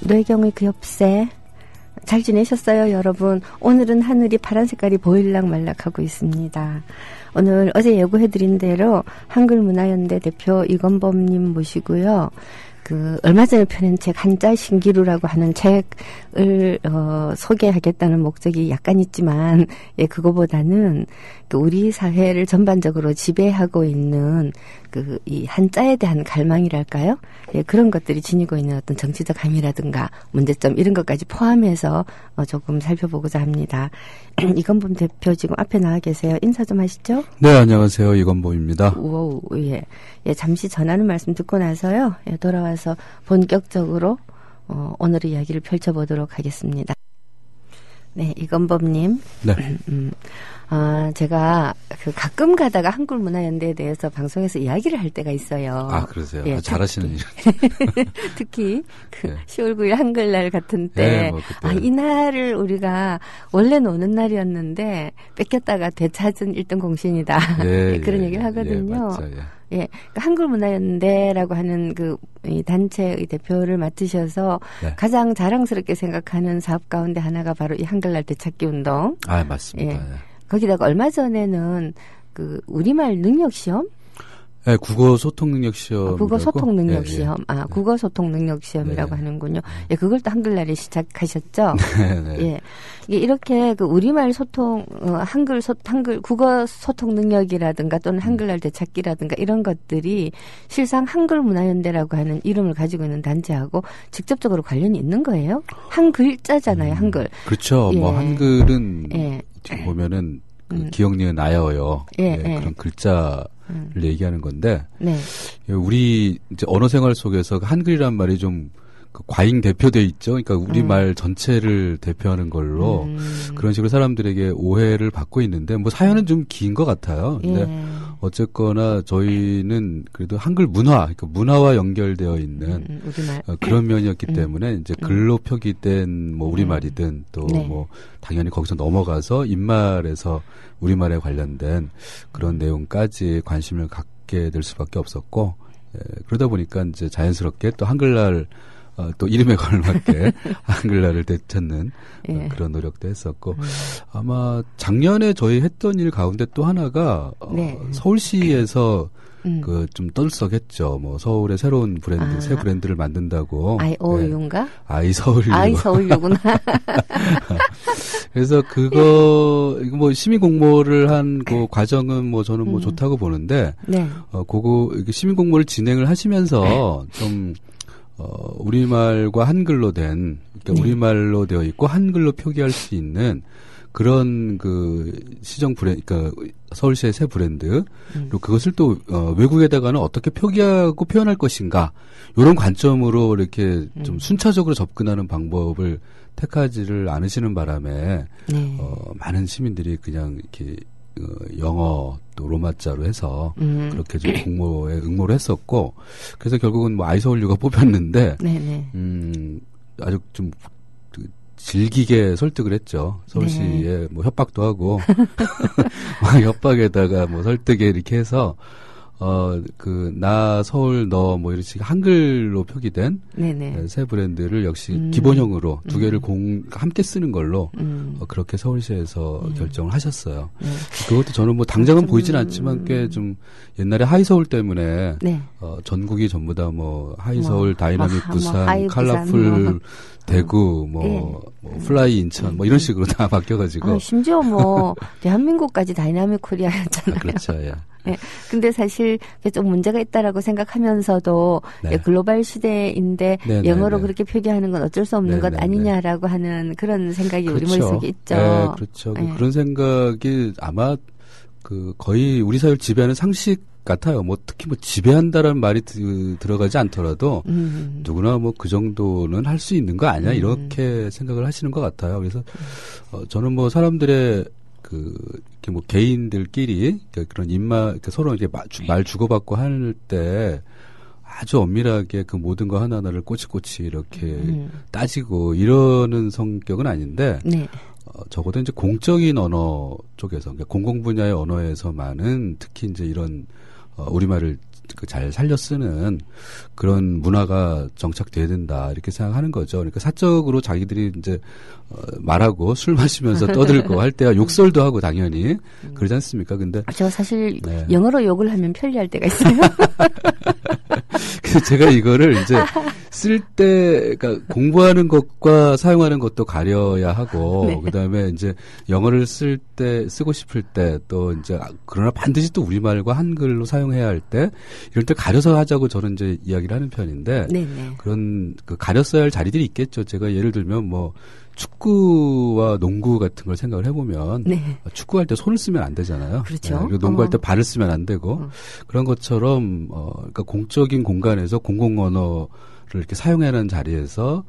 뇌경의 그 엽새 잘 지내셨어요, 여러분? 오늘은 하늘이 파란 색깔이 보일락 말락하고 있습니다. 오늘 어제 예고해드린 대로 한글문화연대 대표 이건범님 모시고요. 얼마 전에 펴낸 책 한자 신기루라고 하는 책을 소개하겠다는 목적이 약간 있지만, 예, 그거보다는 우리 사회를 전반적으로 지배하고 있는 이 한자에 대한 갈망이랄까요? 예, 그런 것들이 지니고 있는 어떤 정치적 함의라든가 문제점 이런 것까지 포함해서 조금 살펴보고자 합니다. 이건범 대표 지금 앞에 나와 계세요. 인사 좀 하시죠? 네, 안녕하세요. 이건범입니다. 오, 예. 예, 잠시 전하는 말씀 듣고 나서요. 예, 돌아와서 본격적으로 오늘의 이야기를 펼쳐보도록 하겠습니다. 네, 이건범님. 네. 제가 가끔 가다가 한글문화연대에 대해서 방송에서 이야기를 할 때가 있어요. 아, 그러세요? 예, 잘하시는 일. 특히 네. 10월 9일 한글날 같은 때, 그때. 이 날을 우리가 원래 노는 날이었는데 뺏겼다가 되찾은 1등 공신이다. 예, 그런 예, 얘기를 하거든요. 예, 맞죠, 예. 예, 한글문화연대라고 하는 이 단체의 대표를 맡으셔서 네. 가장 자랑스럽게 생각하는 사업 가운데 하나가 바로 이 한글날 되찾기 운동. 아, 맞습니다. 예. 예. 거기다가 얼마 전에는 우리말 능력 시험? 네, 국어 소통 능력 시험. 국어 소통 능력 예, 시험. 예. 아, 국어 소통 능력 시험이라고 네. 하는군요. 예, 그걸 또 한글날에 시작하셨죠? 네. 예. 이게 이렇게 우리말 소통, 한글 국어 소통 능력이라든가 또는 한글날 되찾기라든가 이런 것들이 실상 한글문화연대라고 하는 이름을 가지고 있는 단체하고 직접적으로 관련이 있는 거예요? 한 글자잖아요, 한글. 그렇죠. 예. 뭐 한글은 예. 지금 보면은 기억, 니은, 아여요. 예, 예, 예. 그런 글자를 얘기하는 건데, 네. 우리 이제 언어 생활 속에서 한글이란 말이 좀 과잉 대표돼 있죠. 그러니까 우리말 전체를 대표하는 걸로 그런 식으로 사람들에게 오해를 받고 있는데, 뭐 사연은 좀 긴 것 같아요. 근데 예. 어쨌거나 저희는 그래도 한글 문화, 그러니까 문화와 연결되어 있는 우리말. 그런 면이었기 때문에 이제 글로 표기된 뭐 우리말이든 또 네. 뭐 당연히 거기서 넘어가서 입말에서 우리말에 관련된 그런 내용까지 관심을 갖게 될 수밖에 없었고, 그러다 보니까 이제 자연스럽게 또 한글날 또 이름에 걸맞게 한글날을 되찾는 예. 그런 노력도 했었고, 아마 작년에 저희 했던 일 가운데 또 하나가 네. 서울시에서 좀 떠들썩했죠. 뭐 서울의 새로운 브랜드, 새 브랜드를 만든다고. IOU인가? 네. 아이서울유. 아이서울유구나. 그래서 이거 뭐 시민 공모를 한 그 과정은 뭐 저는 뭐 좋다고 보는데, 네. 이게 시민 공모를 진행을 하시면서 좀 우리말과 한글로 된, 그러니까 우리말로 되어 있고 한글로 표기할 수 있는 그런 시정 브랜드, 그러니까 서울시의 새 브랜드, 그리고 그것을 또 외국에다가는 어떻게 표기하고 표현할 것인가, 이런 관점으로 이렇게 좀 순차적으로 접근하는 방법을 택하지를 않으시는 바람에 네. 많은 시민들이 그냥 이렇게 영어 또 로마자로 해서 그렇게 좀 공모에 응모를 했었고, 그래서 결국은 뭐 아이서울유가 뽑혔는데, 네네. 아주 좀 질기게 설득을 했죠. 서울시에 네. 뭐 협박도 하고 협박에다가 뭐 설득에 이렇게 해서 나 서울 너 뭐 이렇게 한글로 표기된 네네. 새 브랜드를 역시 기본형으로 두 개를 함께 쓰는 걸로 그렇게 서울시에서 결정을 하셨어요. 네. 그것도 저는 뭐 당장은 보이진 않지만 꽤 좀 옛날에 하이서울 때문에 네. 전국이 전부 다 뭐 하이서울, 다이나믹 부산, 하이 컬러풀 대구, 뭐 플라이 인천, 뭐 이런 식으로 다 바뀌어가지고. 심지어 뭐 대한민국까지 다이나믹 코리아였잖아요. 그렇죠, 예. 네. 근데 사실 좀 문제가 있다라고 생각하면서도 네. 글로벌 시대인데 네네네. 영어로 그렇게 표기하는 건 어쩔 수 없는 것 네네네. 아니냐라고 하는 그런 생각이 그렇죠. 우리 머릿속에 있죠. 네, 그렇죠. 네. 그런 생각이 아마 거의 우리 사회를 지배하는 상식 같아요. 뭐 특히 뭐 지배한다라는 말이 들어가지 않더라도 누구나 뭐 그 정도는 할 수 있는 거 아니야, 이렇게 생각을 하시는 것 같아요. 그래서 저는 뭐 사람들의 이렇게 뭐 개인들끼리 그런 이렇게 서로 이렇게 말 주고받고 할 때 아주 엄밀하게 그 모든 거 하나하나를 꼬치꼬치 이렇게 따지고 이러는 성격은 아닌데, 네. 적어도 이제 공적인 언어 쪽에서, 그러니까 공공 분야의 언어에서만은 특히 이제 이런 우리말을 잘 살려 쓰는 그런 문화가 정착돼야 된다 이렇게 생각하는 거죠. 그러니까 사적으로 자기들이 이제 말하고 술 마시면서 떠들고 할 때야 욕설도 하고 당연히 그러지 않습니까? 근데 저 사실 네. 영어로 욕을 하면 편리할 때가 있어요. 그래서 제가 이거를 이제 쓸 때 그러니까 공부하는 것과 사용하는 것도 가려야 하고 네. 그다음에 이제 영어를 쓸 때 쓰고 싶을 때 또 이제 그러나 반드시 또 우리말과 한글로 사용해야 할 때 이럴 때 가려서 하자고 저는 이제 이야기를 하는 편인데 네네. 그런 그 가렸어야 할 자리들이 있겠죠. 제가 예를 들면 뭐 축구와 농구 같은 걸 생각을 해보면 네. 축구할 때 손을 쓰면 안 되잖아요. 그렇죠. 네, 그리고 농구할 때 발을 쓰면 안 되고 그런 것처럼 그러니까 공적인 공간에서 공공 언어를 이렇게 사용해야 하는 자리에서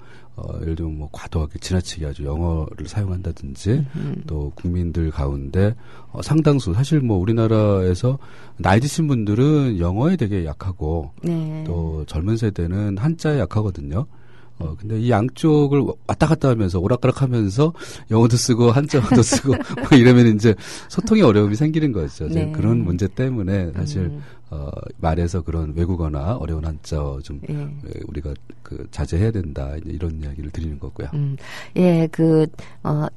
예를 들면 뭐 과도하게 지나치게 아주 영어를 사용한다든지 또 국민들 가운데 상당수 사실 뭐 우리나라에서 나이 드신 분들은 영어에 되게 약하고 네. 또 젊은 세대는 한자에 약하거든요. 근데 이 양쪽을 왔다 갔다 하면서 오락가락 하면서 영어도 쓰고 한자어도 쓰고 뭐 이러면 이제 소통의 어려움이 생기는 거죠. 네. 그런 문제 때문에 사실 말에서 그런 외국어나 어려운 한자어 좀 우리가 그 자제해야 된다 이런 이야기를 드리는 거고요. 예,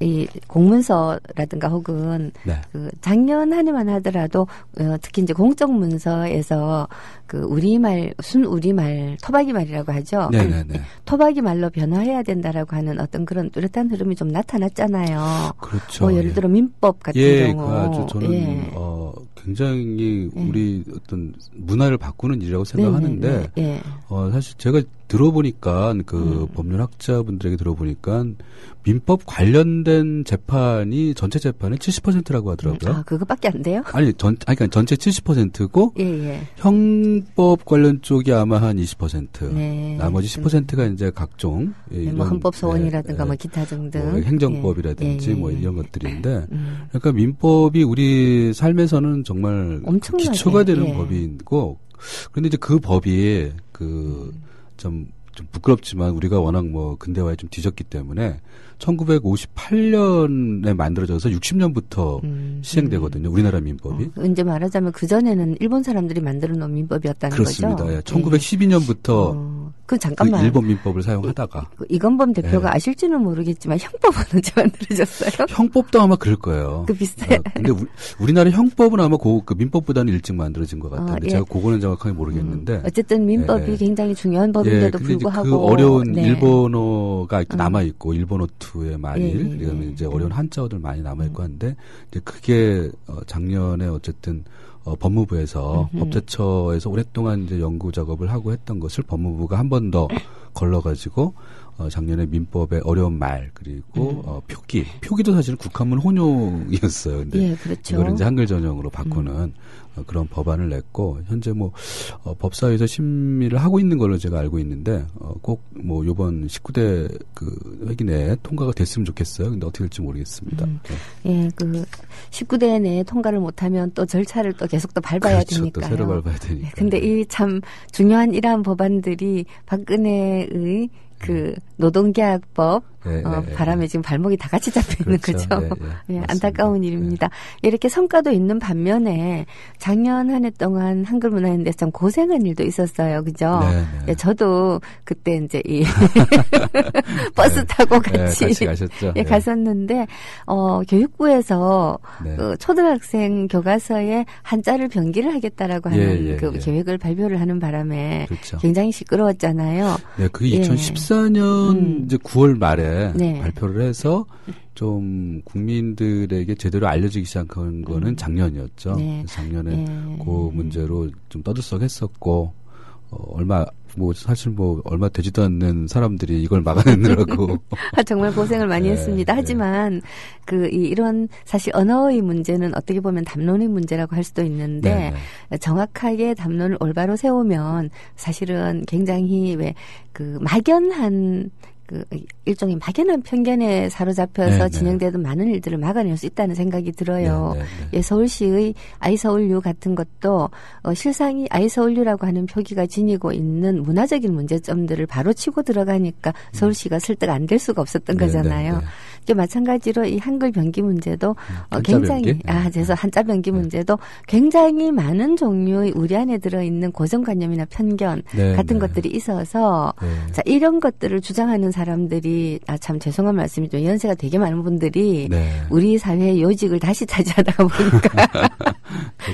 이 공문서라든가 혹은 네. 그 작년 한 해만 하더라도 특히 이제 공적 문서에서 그 우리말 순 우리말 토박이 말이라고 하죠. 네네네. 토박이 말로 변화해야 된다라고 하는 어떤 그런 뚜렷한 흐름이 좀 나타났잖아요. 그렇죠. 뭐 예를 들어 민법 같은 경우. 그 아주 저는 굉장히 우리 어떤 문화를 바꾸는 일이라고 생각하는데 사실 제가 들어보니까 그 법률학자분들에게 들어보니까 민법 관련된 재판이 전체 재판의 70%라고 하더라고요. 아, 그거밖에 안 돼요? 아니, 그러니까 전체 70%고 형법 관련 쪽이 아마 한 20%. 네. 나머지 10%가 이제 각종 뭐 헌법 소원이라든가 뭐 기타 등등 뭐 행정법이라든지 뭐 이런 것들인데 그러니까 민법이 우리 삶에서는 정말 기초가 되는 법이고 그런데 이제 그 법이 좀 부끄럽지만 우리가 워낙 뭐 근대화에 좀 뒤졌기 때문에 1958년에 만들어져서 60년부터 시행되거든요. 우리나라 민법이. 이제 말하자면 그전에는 일본 사람들이 만들어 놓은 민법이었다는 그렇습니다. 거죠. 예. 1912년부터 잠깐만. 그 일본 민법을 사용하다가. 이건범 대표가 아실지는 모르겠지만 형법은 언제 만들어졌어요? 형법도 아마 그럴 거예요. 그 비슷해. 근데 우리나라 형법은 아마 그 민법보다는 일찍 만들어진 것 같은데 제가 그거는 정확하게 모르겠는데. 어쨌든 민법이 굉장히 중요한 법인데도 불구하고. 그 어려운 일본어가 남아있고 일본어2의 만일 그다음에 이제 어려운 한자어들 많이 남아있고 한데 이제 그게 작년에 어쨌든 법무부에서 법제처에서 오랫동안 이제 연구 작업을 하고 했던 것을 법무부가 한 번 더 걸러가지고 작년에 민법의 어려운 말 그리고 표기도 사실은 국한문 혼용이었어요. 근데 그렇죠. 이걸 이제 한글 전형으로 바꾸는 그런 법안을 냈고 현재 뭐 법사위에서 심의를 하고 있는 걸로 제가 알고 있는데 꼭 뭐 이번 19대 그 회기 내에 통과가 됐으면 좋겠어요. 근데 어떻게 될지 모르겠습니다. 그 19대 내에 통과를 못하면 또 절차를 또 계속 또 밟아야 그렇죠. 되니까요. 또 새로 밟아야 되니까. 근데 이 참 중요한 이러한 법안들이 박근혜의 그 노동계약법 바람에 지금 발목이 다 같이 잡혀 있는 그렇죠. 거죠. 안타까운 일입니다. 이렇게 성과도 있는 반면에 작년 한 해 동안 한글 문화연대 참 고생한 일도 있었어요. 그죠? 저도 그때 이제 이 버스 타고 같이 가셨죠. 갔었는데 교육부에서 그 초등학생 교과서에 한자를 변기를 하겠다라고 하는 그 계획을 발표를 하는 바람에 그렇죠. 굉장히 시끄러웠잖아요. 네, 그게 2014년 이제 9월 말에 발표를 해서 좀 국민들에게 제대로 알려지기 시작한 거는 작년이었죠. 작년에 그 문제로 좀 떠들썩했었고 얼마 되지도 않는 사람들이 이걸 막아내느라고 정말 고생을 많이 했습니다. 하지만 이런 사실 언어의 문제는 어떻게 보면 담론의 문제라고 할 수도 있는데 정확하게 담론을 올바로 세우면 사실은 굉장히 막연한 일종의 막연한 편견에 사로잡혀서 진행되던 많은 일들을 막아낼 수 있다는 생각이 들어요. 서울시의 아이서울유 같은 것도 실상이 아이서울유라고 하는 표기가 지니고 있는 문화적인 문제점들을 바로 치고 들어가니까 서울시가 설득 안 될 수가 없었던 거잖아요. 또 마찬가지로 이 한글 변기 문제도 굉장히 그래서 한자 변기 문제도 굉장히 많은 종류의 우리 안에 들어있는 고정관념이나 편견 같은 것들이 있어서 자, 이런 것들을 주장하는 사람들이 참 죄송한 말씀이죠. 연세가 되게 많은 분들이 우리 사회의 요직을 다시 차지하다 보니까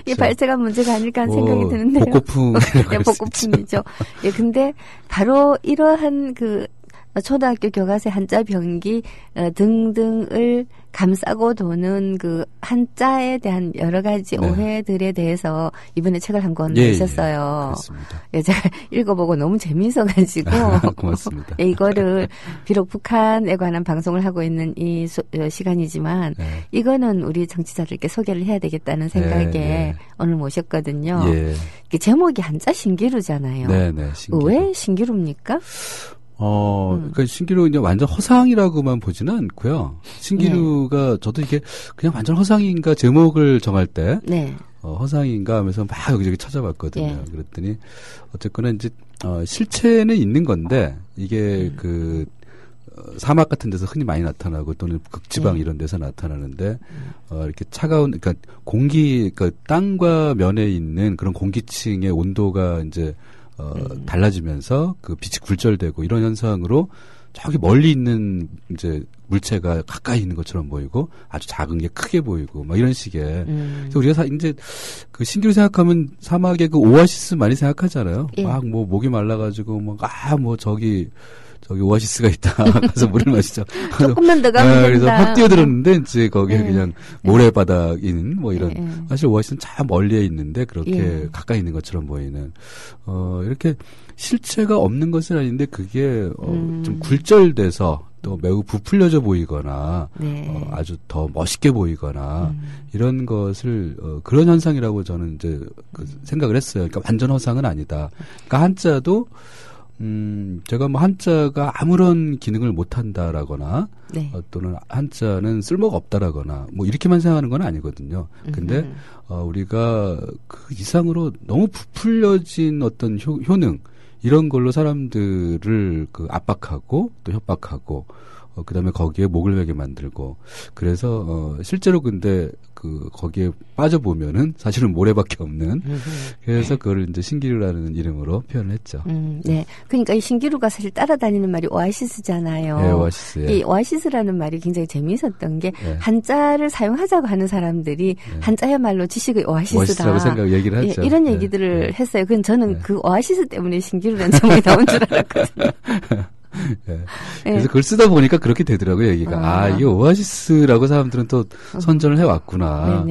이 발생한 문제가 아닐까 하는 생각이 드는데요. 복고풍. 네, 복고풍이죠. 예, 근데 바로 이러한 그 초등학교 교과서 한자 변기 등등을 감싸고 도는 그 한자에 대한 여러 가지 오해들에 대해서 이번에 책을 한 권 내셨어요. 그렇습니다. 예, 제가 읽어보고 너무 재미있어가지고 고맙습니다. 예, 이거를 비록 북한에 관한 방송을 하고 있는 이 시간이지만 이거는 우리 정치자들께 소개를 해야 되겠다는 생각에 오늘 모셨거든요. 제목이 한자 신기루잖아요. 네네. 신기루. 왜 신기루입니까? 그러니까 신기루 이제 완전 허상이라고만 보지는 않고요. 신기루가 저도 이게 그냥 완전 허상인가 제목을 정할 때 허상인가 하면서 막 여기저기 찾아봤거든요. 그랬더니 어쨌거나 이제 실체는 있는 건데 이게 그 사막 같은 데서 흔히 많이 나타나고 또는 극지방 이런 데서 나타나는데 이렇게 차가운 그러니까 공기 그러니까 땅과 면에 있는 그런 공기층의 온도가 이제 달라지면서 그 빛이 굴절되고 이런 현상으로 저기 멀리 있는 이제 물체가 가까이 있는 것처럼 보이고 아주 작은 게 크게 보이고 막 이런 식의. 그래서 우리가 이제 그 신기루 생각하면 사막의 그 오아시스 많이 생각하잖아요. 막 뭐 목이 말라가지고 뭐 저기 오아시스가 있다. 가서 물을 마시죠. 조금만 더 가면 된다. 그래서 확 뛰어들었는데 이제 거기에 그냥 모래바닥인 뭐 이런 사실 오아시스는 참 멀리에 있는데 그렇게 가까이 있는 것처럼 보이는 이렇게 실체가 없는 것은 아닌데 그게 좀 굴절돼서 또 매우 부풀려져 보이거나 아주 더 멋있게 보이거나 이런 것을 그런 현상이라고 저는 이제 생각을 했어요. 그러니까 완전 허상은 아니다. 그러니까 한자도 제가 뭐 한자가 아무런 기능을 못한다라거나 또는 한자는 쓸모가 없다라거나 뭐 이렇게만 생각하는 건 아니거든요. 근데 우리가 그 이상으로 너무 부풀려진 어떤 효능 이런 걸로 사람들을 그 압박하고 또 협박하고 그다음에 거기에 목을 매게 만들고 그래서 실제로 근데 그 거기에 빠져 보면은 사실은 모래밖에 없는 그래서 그걸 이제 신기루라는 이름으로 표현을 했죠. 네. 그러니까 이 신기루가 사실 따라다니는 말이 오아시스잖아요. 네, 오아시스. 이 오아시스라는 말이 굉장히 재미있었던 게 한자를 사용하자고 하는 사람들이 한자야말로 지식의 오아시스다. 오아시스라고 얘기를 하죠. 이런 얘기들을 했어요. 그건 저는 그 오아시스 때문에 신기루라는 제목이 나온 줄 알았거든요. 그래서 그걸 쓰다 보니까 그렇게 되더라고요, 얘기가. 이게 오아시스라고 사람들은 또 선전을 해왔구나.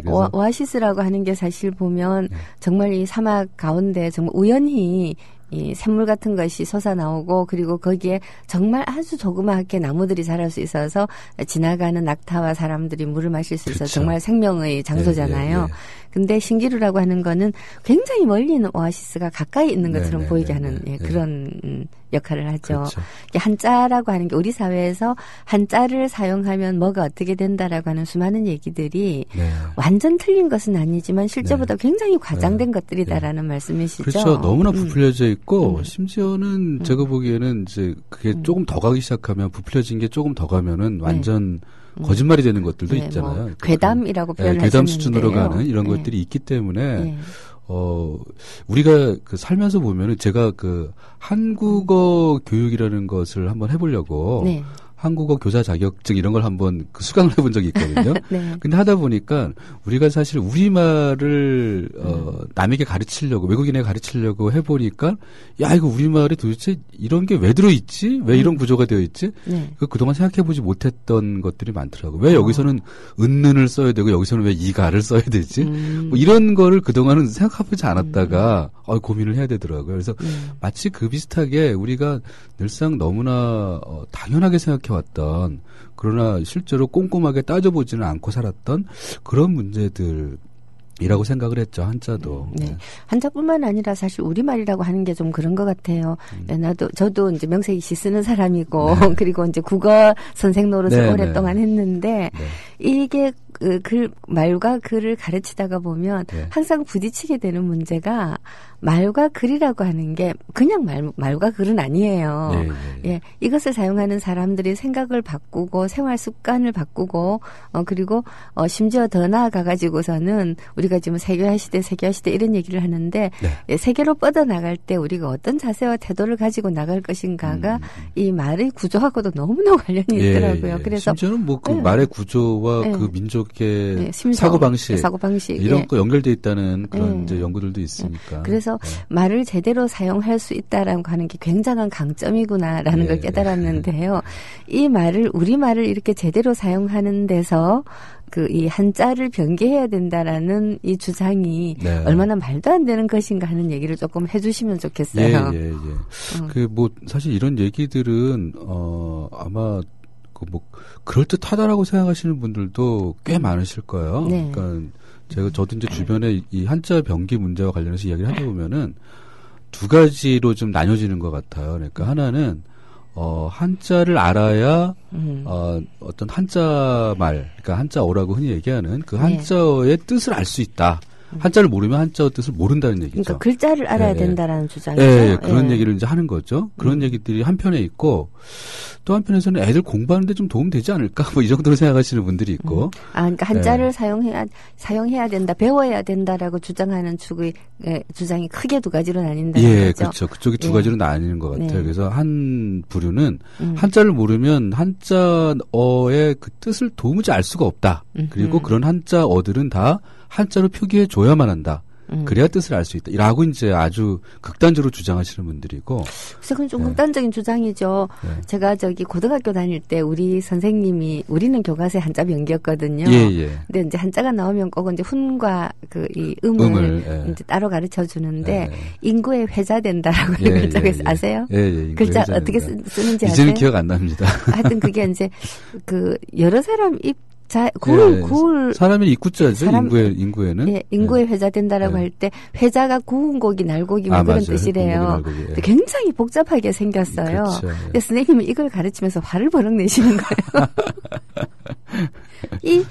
오아시스라고 하는 게 사실 보면 정말 이 사막 가운데 정말 우연히 이 샘물 같은 것이 솟아나오고 그리고 거기에 정말 아주 조그맣게 나무들이 자랄 수 있어서 지나가는 낙타와 사람들이 물을 마실 수 있어서 정말 생명의 장소잖아요. 근데 신기루라고 하는 거는 굉장히 멀리 있는 오아시스가 가까이 있는 것처럼 보이게 하는 그런 역할을 하죠. 그렇죠. 한자라고 하는 게 우리 사회에서 한자를 사용하면 뭐가 어떻게 된다라고 하는 수많은 얘기들이 완전 틀린 것은 아니지만 실제보다 굉장히 과장된 것들이다라는 말씀이시죠. 그렇죠. 너무나 부풀려져 있고 심지어는 제가 보기에는 이제 그게 조금 더 가기 시작하면 부풀려진 게 조금 더 가면은 완전 거짓말이 되는 것들도 있잖아요. 뭐 괴담이라고 표현을 괴담 수준으로 가는 이런 것들이 있기 때문에 우리가 그 살면서 보면은 제가 그 한국어 교육이라는 것을 한번 해보려고 한국어 교사 자격증 이런 걸 한번 그 수강을 해본 적이 있거든요. 근데 하다 보니까 우리가 사실 우리말을 남에게 가르치려고 외국인에게 가르치려고 해보니까 야 이거 우리말에 도대체 이런 게 왜 들어있지? 왜 이런 구조가 되어 있지? 그동안 생각해보지 못했던 것들이 많더라고요. 왜 여기서는 은는을 써야 되고 여기서는 왜 이가를 써야 되지? 뭐 이런 거를 그동안은 생각해보지 않았다가 고민을 해야 되더라고요. 그래서 마치 그 비슷하게 우리가 늘상 너무나 당연하게 생각해왔던 그러나 실제로 꼼꼼하게 따져보지는 않고 살았던 그런 문제들이라고 생각을 했죠. 한자도. 한자뿐만 아니라 사실 우리말이라고 하는 게 좀 그런 것 같아요. 저도 이제 명색이시 쓰는 사람이고 그리고 이제 국어 선생 노릇을 오랫동안 했는데 이게 말과 글을 가르치다가 보면 네. 항상 부딪히게 되는 문제가 말과 글이라고 하는 게 그냥 말과 글은 아니에요. 네, 네, 네. 예, 이것을 사용하는 사람들이 생각을 바꾸고 생활 습관을 바꾸고 그리고 심지어 더 나아가 가지고서는 우리가 지금 세계화 시대 이런 얘기를 하는데 네. 예, 세계로 뻗어 나갈 때 우리가 어떤 자세와 태도를 가지고 나갈 것인가가 이 말의 구조하고도 너무나 관련이 있더라고요. 예. 그래서 심지어는 뭐 그 예. 말의 구조와 예. 그 민족의 예, 심성, 사고방식 이런 예. 거 연결돼 있다는 그런 예. 이제 연구들도 있으니까. 그래서 말을 제대로 사용할 수 있다라고 하는 게 굉장한 강점이구나라는 예. 걸 깨달았는데요. 이 말을 우리말을 이렇게 제대로 사용하는 데서 이 한자를 변개해야 된다라는 이 주장이 네. 얼마나 말도 안 되는 것인가 하는 얘기를 조금 해주시면 좋겠어요. 예. 그 뭐 사실 이런 얘기들은 아마 그럴 듯하다라고 생각하시는 분들도 꽤 많으실 거예요. 네. 그러니까 저도 이제 주변에 이 한자 변기 문제와 관련해서 이야기를 하다 보면은 두 가지로 좀 나뉘어지는 것 같아요. 그러니까 하나는 한자를 알아야 어떤 한자 말, 그러니까 한자어라고 흔히 얘기하는 그 한자어의 뜻을 알 수 있다. 한자를 모르면 한자어 뜻을 모른다는 얘기죠. 그러니까 글자를 알아야 된다라는 주장이죠. 그런 얘기를 이제 하는 거죠. 그런 얘기들이 한편에 있고 또 한편에서는 애들 공부하는데 좀 도움 되지 않을까? 뭐 이 정도로 생각하시는 분들이 있고. 그러니까 한자를 사용해야 된다, 배워야 된다라고 주장하는 축의 주장이 크게 두 가지로 나뉜다는 거죠. 그렇죠. 그쪽이 두 가지로 나뉘는 것 같아요. 네. 그래서 한 부류는 한자를 모르면 한자어의 그 뜻을 도무지 알 수가 없다. 그리고 그런 한자어들은 다 한자로 표기해 줘야만 한다. 그래야 뜻을 알 수 있다. 라고 이제 아주 극단적으로 주장하시는 분들이고. 그래서 그건 좀 극단적인 주장이죠. 제가 고등학교 다닐 때 우리 선생님이, 우리는 교과서에 한자 변기였거든요. 근데 이제 한자가 나오면 꼭 이제 훈과 이 음을 이제 따로 가르쳐 주는데 인구에 회자된다라고 글자가 아세요? 글자 회자된다. 어떻게 쓰는지 아세요? 이제는 기억 안 납니다. 하여튼 그게 이제 여러 사람 사람이 입구자죠. 인구에는. 예, 인구에 회자된다라고 할 때 회자가 구운 고기, 날고기 뭐 그런 뜻이래요. 근데 굉장히 복잡하게 생겼어요. 그렇죠. 근데 선생님이 이걸 가르치면서 화를 버럭 내시는 거예요. 이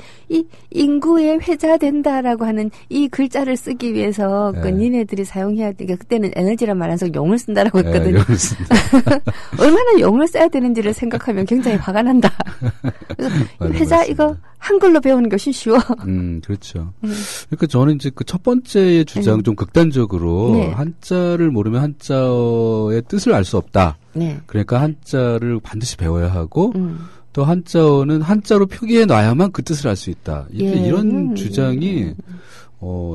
인구에 회자된다라고 하는 이 글자를 쓰기 위해서 니네들이 사용해야 되니까 그때는 에너지란 말 안 쓰고 용을 쓴다라고 했거든요. 용을 쓴다. 얼마나 용을 써야 되는지를 생각하면 굉장히 화가 난다. 그래서 회자 이거 한글로 배우는 것이 쉬워. 그렇죠. 그러니까 저는 이제 그 첫 번째의 주장 좀 극단적으로 한자를 모르면 한자어의 뜻을 알 수 없다. 그러니까 한자를 반드시 배워야 하고 또 한자어는 한자로 표기해 놔야만 그 뜻을 알 수 있다. 이런 주장이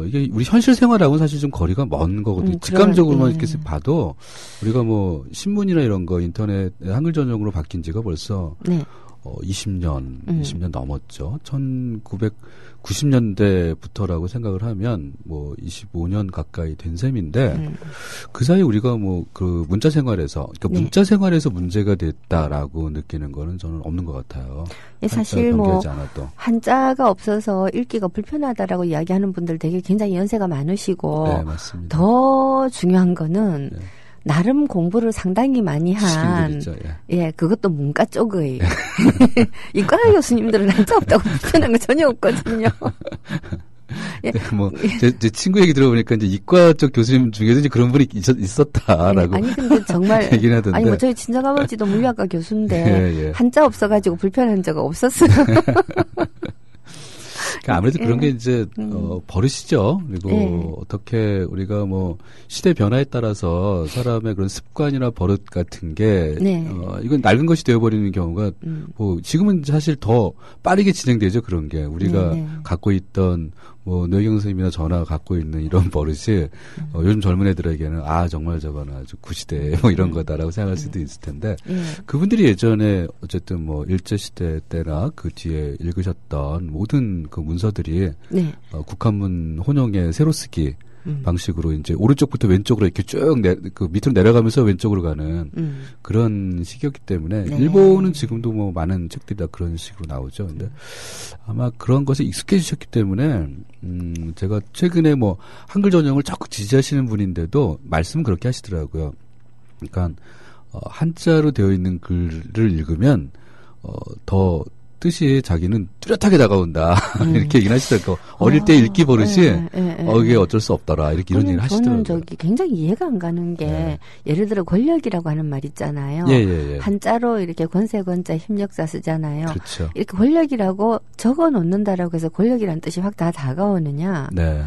이게 우리 현실 생활하고는 사실 좀 거리가 먼 거거든요. 직감적으로만 이렇게 봐도 우리가 뭐 신문이나 이런 거 인터넷 한글 전용으로 바뀐 지가 벌써 20년 넘었죠. 1990년대부터라고 생각을 하면 뭐 25년 가까이 된 셈인데 그 사이 우리가 뭐 그 문자 생활에서 문자 생활에서 문제가 됐다라고 느끼는 거는 저는 없는 것 같아요. 사실 뭐 한자가 없어서 읽기가 불편하다라고 이야기하는 분들 되게 굉장히 연세가 많으시고 맞습니다. 더 중요한 거는 나름 공부를 상당히 많이 한, 그것도 문과 쪽의. 이과 교수님들은 한자 없다고 불편한 거 전혀 없거든요. 제 친구 얘기 들어보니까 이제 이과 쪽 교수님 중에도 이제 그런 분이 있었다라고. 아니, 근데 정말. 얘기는 하던데. 아니, 저희 친정아버지도 물리학과 교수인데, 한자 없어가지고 불편한 적 없었어요. 그러니까 아무래도 그런 게 이제 버릇이죠. 그리고 어떻게 우리가 뭐 시대 변화에 따라서 사람의 그런 습관이나 버릇 같은 게 이건 낡은 것이 되어버리는 경우가 뭐 지금은 사실 더 빠르게 진행되죠. 그런 게 우리가 갖고 있던 뭐 뇌경 선생님이나 저나 갖고 있는 이런 버릇이 요즘 젊은 애들에게는 정말 저거는 아주 구시대 뭐 이런 거다라고 생각할 수도 있을 텐데 그분들이 예전에 어쨌든 뭐 일제시대 때나 그 뒤에 읽으셨던 모든 그 문서들이 국한문 혼용의 세로쓰기 방식으로 이제 오른쪽부터 왼쪽으로 이렇게 쭉 그 밑으로 내려가면서 왼쪽으로 가는 그런 시기였기 때문에 일본은 지금도 뭐 많은 책들이 다 그런 식으로 나오죠. 근데 아마 그런 것에 익숙해지셨기 때문에 제가 최근에 뭐 한글 전형을 적극 지지하시는 분인데도 말씀은 그렇게 하시더라고요. 그러니까 한자로 되어 있는 글을 읽으면 더 뜻이 자기는 뚜렷하게 다가온다. 이렇게 얘기를 하시더라고요. 어릴 때 읽기 버릇이 이게 어쩔 수 없더라. 이렇게 이런 얘기를 하시더라고요. 저는 굉장히 이해가 안 가는 게 예를 들어 권력이라고 하는 말 있잖아요. 한자로 이렇게 권세권자 힘력자 쓰잖아요. 그렇죠. 이렇게 권력이라고 적어 놓는다라고 해서 권력이라는 뜻이 확 다 다가오느냐. 네.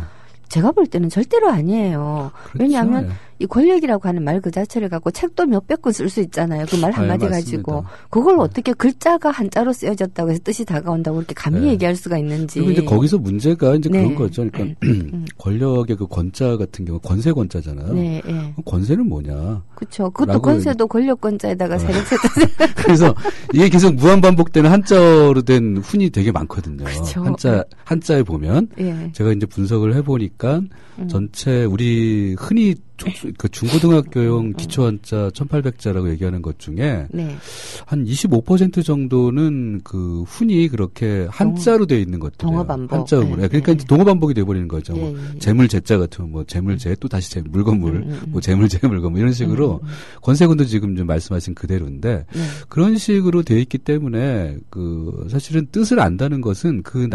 제가 볼 때는 절대로 아니에요. 그렇죠. 왜냐하면 이 권력이라고 하는 말 그 자체를 갖고 책도 몇백 권 쓸 수 있잖아요. 그 말 한마디 가지고. 그걸 어떻게 글자가 한자로 쓰여졌다고 해서 뜻이 다가온다고 그렇게 감히 얘기할 수가 있는지. 그리고 이제 거기서 문제가 이제 그런 거죠. 그러니까 권력의 그 권자 같은 경우 권세 권자잖아요. 권세는 뭐냐. 그렇죠. 그것도 권세도 권력 권자에다가 세력 세자. 그래서 이게 계속 무한 반복되는 한자로 된 훈이 되게 많거든요. 그렇죠. 한자에 보면 제가 이제 분석을 해보니까 전체 우리 흔히 그 중고등학교용 기초한자 1800자라고 얘기하는 것 중에 한 25% 정도는 그 훈이 그렇게 한자로 되어 있는 것들이에요. 동어반복. 한자음으로. 그러니까 이제 동어반복이 돼버리는 거죠. 뭐 재물재자 같으면 뭐 재물재 또 다시 물건물, 뭐 재물재 물건물 이런 식으로 권세군도 지금 좀 말씀하신 그대로인데 그런 식으로 되어 있기 때문에 그 사실은 뜻을 안다는 것은 그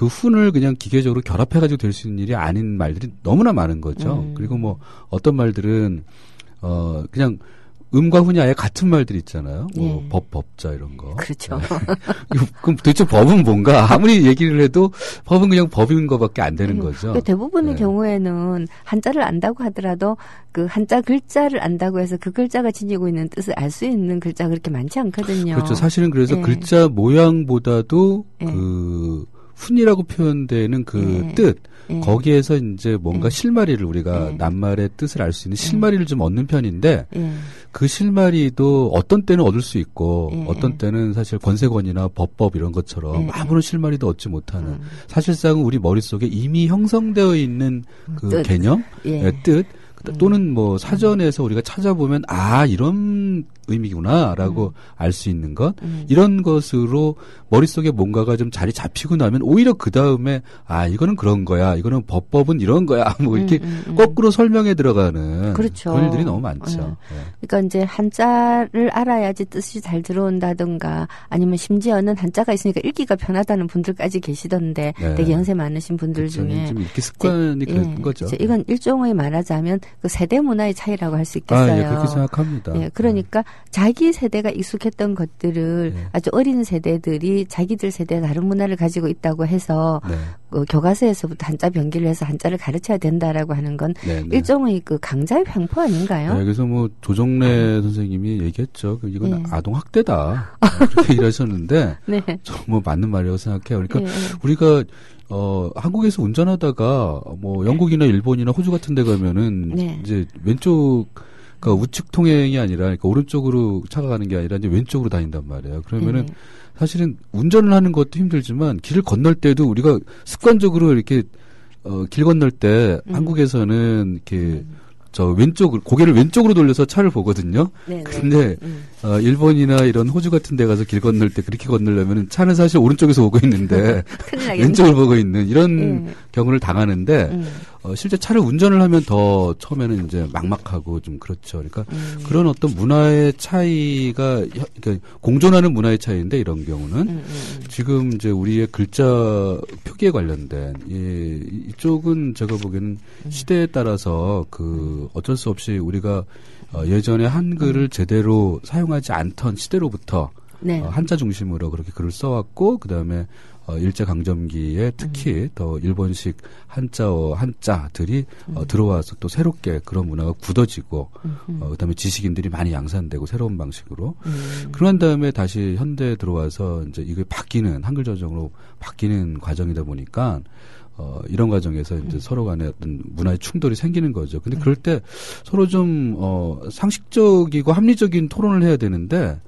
훈을 그냥 기계적으로 결합해가지고 될 수 있는 일이 아닌 말들이 너무나 많은 거죠. 그리고 뭐 어떤 말들은 그냥 음과 훈이 아예 같은 말들 있잖아요. 뭐 법자 이런 거. 그렇죠. 그럼 도대체 법은 뭔가 아무리 얘기를 해도 법은 그냥 법인 것밖에 안 되는 거죠. 대부분의 경우에는 한자를 안다고 하더라도 그 한자 글자를 안다고 해서 그 글자가 지니고 있는 뜻을 알 수 있는 글자가 그렇게 많지 않거든요. 그렇죠. 사실은 그래서 글자 모양보다도 그 훈이라고 표현되는 그 뜻 거기에서 이제 뭔가 실마리를 우리가 낱말의 뜻을 알 수 있는 실마리를 좀 얻는 편인데 그 실마리도 어떤 때는 얻을 수 있고 어떤 때는 사실 권세권이나 법법 이런 것처럼 아무런 실마리도 얻지 못하는 사실상 우리 머릿속에 이미 형성되어 있는 그 뜻. 개념, 뜻 또는 뭐 사전에서 우리가 찾아보면 이런 의미구나라고 알 수 있는 것 이런 것으로 머릿속에 뭔가가 좀 자리 잡히고 나면 오히려 그 다음에 이거는 그런 거야 이거는 법법은 이런 거야 뭐 이렇게 거꾸로 설명해 들어가는 그렇죠. 그런 일들이 너무 많죠. 그러니까 이제 한자를 알아야지 뜻이 잘 들어온다든가 아니면 심지어는 한자가 있으니까 읽기가 편하다는 분들까지 계시던데 되게 연세 많으신 분들 그렇죠. 중에 좀 읽기 습관이 그런 거죠. 이건 일종의 말하자면 그 세대 문화의 차이라고 할 수 있겠어요. 그렇게 생각합니다. 그러니까 자기 세대가 익숙했던 것들을 아주 어린 세대들이 자기들 세대의 다른 문화를 가지고 있다고 해서 그 교과서에서부터 한자 변기를 해서 한자를 가르쳐야 된다라고 하는 건 일종의 그 강자의 횡포 아닌가요? 그래서 뭐 조정래 선생님이 얘기했죠. 이건 아동 학대다. 그렇게 일하셨는데 뭐 맞는 말이라고 생각해요. 그러니까 우리가 한국에서 운전하다가 뭐 영국이나 일본이나 호주 같은 데 가면은 이제 왼쪽 그러니까 우측 통행이 아니라 그러니까 오른쪽으로 차가 가는 게 아니라 이제 왼쪽으로 다닌단 말이에요. 그러면은 사실은 운전을 하는 것도 힘들지만 길을 건널 때도 우리가 습관적으로 이렇게 길 건널 때 한국에서는 이렇게 고개를 왼쪽으로 돌려서 차를 보거든요. 근데 일본이나 이런 호주 같은 데 가서 길 건널 때 그렇게 건너려면 차는 사실 오른쪽에서 오고 있는데 왼쪽을 보고 있는 이런 경우를 당하는데 실제 차를 운전을 하면 더 처음에는 이제 막막하고 좀 그렇죠. 그러니까 그런 어떤 문화의 차이가 그러니까 공존하는 문화의 차이인데 이런 경우는 지금 이제 우리의 글자 표기에 관련된 이쪽은 제가 보기에는 시대에 따라서 그 어쩔 수 없이 우리가 예전에 한글을 제대로 사용하지 않던 시대로부터 한자 중심으로 그렇게 글을 써왔고 그다음에 일제강점기에 특히 더 일본식 한자들이 들어와서 또 새롭게 그런 문화가 굳어지고 그다음에 지식인들이 많이 양산되고 새로운 방식으로 그런 다음에 다시 현대에 들어와서 이제 이게 바뀌는 한글 저정으로 바뀌는 과정이다 보니까 이런 과정에서 이제 서로 간에 어떤 문화의 충돌이 생기는 거죠. 근데 그럴 때 서로 좀 상식적이고 합리적인 토론을 해야 되는데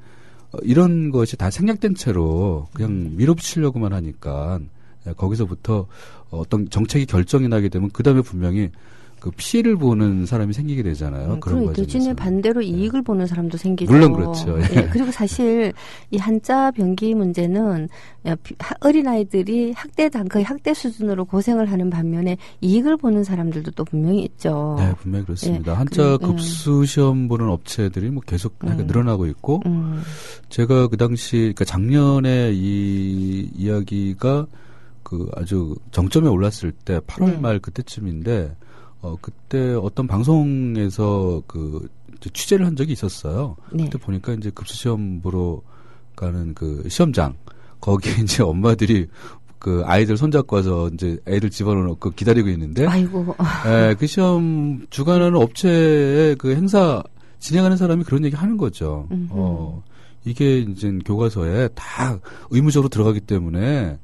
이런 것이 다 생략된 채로 그냥 밀어붙이려고만 하니까 거기서부터 어떤 정책이 결정이 나게 되면 그 다음에 분명히 그 피해를 보는 사람이 생기게 되잖아요. 그런 과정에서. 대신에 반대로 이익을 보는 사람도 생기죠. 물론 그렇죠. 예. 그리고 사실 이 한자 병기 문제는 어린아이들이 거의 학대 수준으로 고생을 하는 반면에 이익을 보는 사람들도 또 분명히 있죠. 네, 분명히 그렇습니다. 한자 급수 시험 보는 업체들이 뭐 계속 늘어나고 있고 제가 그 당시 그러니까 작년에 이 이야기가 그 아주 정점에 올랐을 때 8월 말 그때쯤인데 그때 어떤 방송에서 그 취재를 한 적이 있었어요. 네. 그때 보니까 이제 급수시험 보러 가는 그 시험장 거기에 이제 엄마들이 그 아이들 손잡고 와서 이제 애들 집어넣고 기다리고 있는데, 아이고, 예, 그 시험 주관하는 업체의 그 행사 진행하는 사람이 그런 얘기 하는 거죠. 이게 이제 교과서에 다 의무적으로 들어가기 때문에.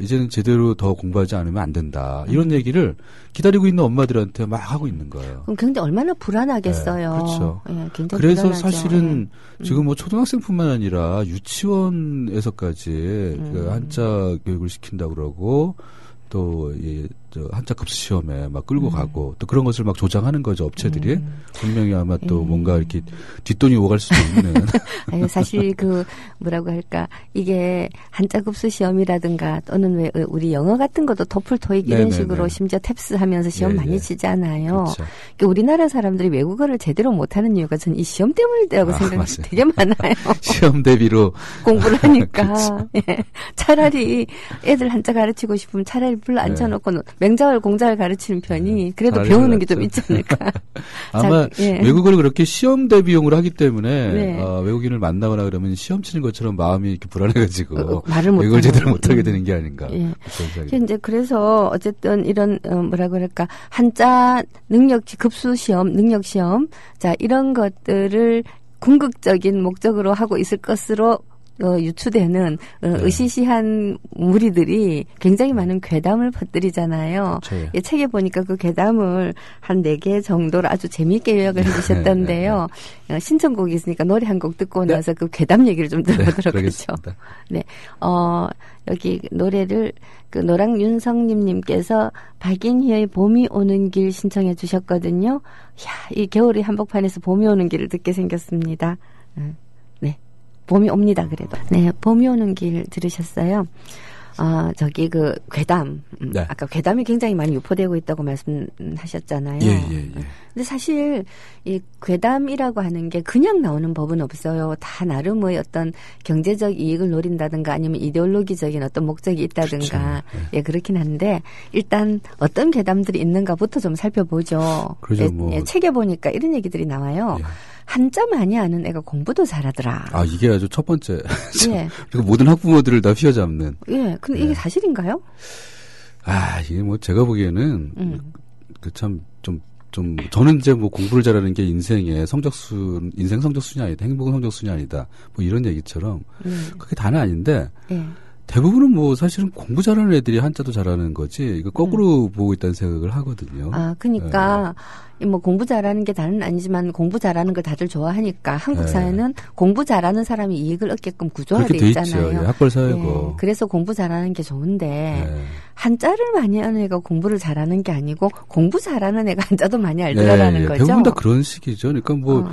이제는 제대로 더 공부하지 않으면 안 된다. 이런 얘기를 기다리고 있는 엄마들한테 막 하고 있는 거예요. 그럼 굉장히 얼마나 불안하겠어요. 네, 그렇죠. 네, 굉장히 그래서 불안하죠. 사실은 지금 뭐 초등학생뿐만 아니라 유치원에서까지 그 한자 교육을 시킨다고 그러고 또 한자 급수 시험에 막 끌고 가고 또 그런 것을 막 조장하는 거죠, 업체들이. 분명히 아마 또 뭔가 이렇게 뒷돈이 오갈 수도 있는. 아니, 사실 뭐라고 할까, 이게 한자 급수 시험이라든가 또는 왜 우리 영어 같은 것도 토플, 토익 이런 식으로 심지어 탭스 하면서 시험 많이 치잖아요. 그렇죠. 그러니까 우리나라 사람들이 외국어를 제대로 못하는 이유가 전 이 시험 때문이라고 생각이 되게 많아요. 시험 대비로 공부를 하니까. 예. 차라리 애들 한자 가르치고 싶으면 차라리 불러 앉혀놓고 맹자월 공자를 가르치는 편이 그래도 배우는 게 좀 있지 않을까. 아마 외국어를 그렇게 시험 대비용으로 하기 때문에 외국인을 만나거나 그러면 시험 치는 것처럼 마음이 이렇게 불안해가지고 외국어를 제대로 못하게 되는 게 아닌가. 예. 이제 그래서 어쨌든 이런 뭐라고 그럴까, 한자 급수 시험, 능력 시험, 자 이런 것들을 궁극적인 목적으로 하고 있을 것으로 유추되는 으시시한 무리들이 굉장히 많은 괴담을 퍼뜨리잖아요. 이 책에 보니까 그 괴담을 한 4개 정도로 아주 재미있게 요약을 해주셨던데요. 신청곡이 있으니까 노래 한 곡 듣고 나서 그 괴담 얘기를 좀 들어보도록 하죠. 네, 여기 노래를 그 노랑윤성님께서 박인희의 봄이 오는 길 신청해 주셨거든요. 이 겨울의 한복판에서 봄이 오는 길을 듣게 생겼습니다. 네. 봄이 옵니다, 그래도. 네, 봄이 오는 길 들으셨어요? 저기 그 괴담. 아까 괴담이 굉장히 많이 유포되고 있다고 말씀하셨잖아요. 근데 사실 이 괴담이라고 하는 게 그냥 나오는 법은 없어요. 다 나름의 어떤 경제적 이익을 노린다든가 아니면 이데올로기적인 어떤 목적이 있다든가. 그렇죠. 예, 그렇긴 한데 일단 어떤 괴담들이 있는가부터 좀 살펴보죠. 그렇죠, 책에 보니까 이런 얘기들이 나와요. 한자 많이 아는 애가 공부도 잘하더라. 이게 아주 첫 번째. 그리고 모든 학부모들을 다 휘어잡는. 예, 근데 이게 사실인가요? 이게 뭐 제가 보기에는 저는 이제 뭐 공부를 잘하는 게 인생 성적순이 아니다, 행복은 성적순이 아니다, 뭐 이런 얘기처럼 그게 다는 아닌데. 대부분은 뭐 사실은 공부 잘하는 애들이 한자도 잘하는 거지, 이거 거꾸로 보고 있다는 생각을 하거든요. 그러니까 뭐 공부 잘하는 게 다는 아니지만 공부 잘하는 걸 다들 좋아하니까 한국 사회는 공부 잘하는 사람이 이익을 얻게끔 구조화돼 있잖아요. 있죠. 학벌 사회고. 그래서 공부 잘하는 게 좋은데 한자를 많이 아는 애가 공부를 잘하는 게 아니고 공부 잘하는 애가 한자도 많이 알더라라는 거죠. 대부분 다 그런 식이죠. 그러니까 뭐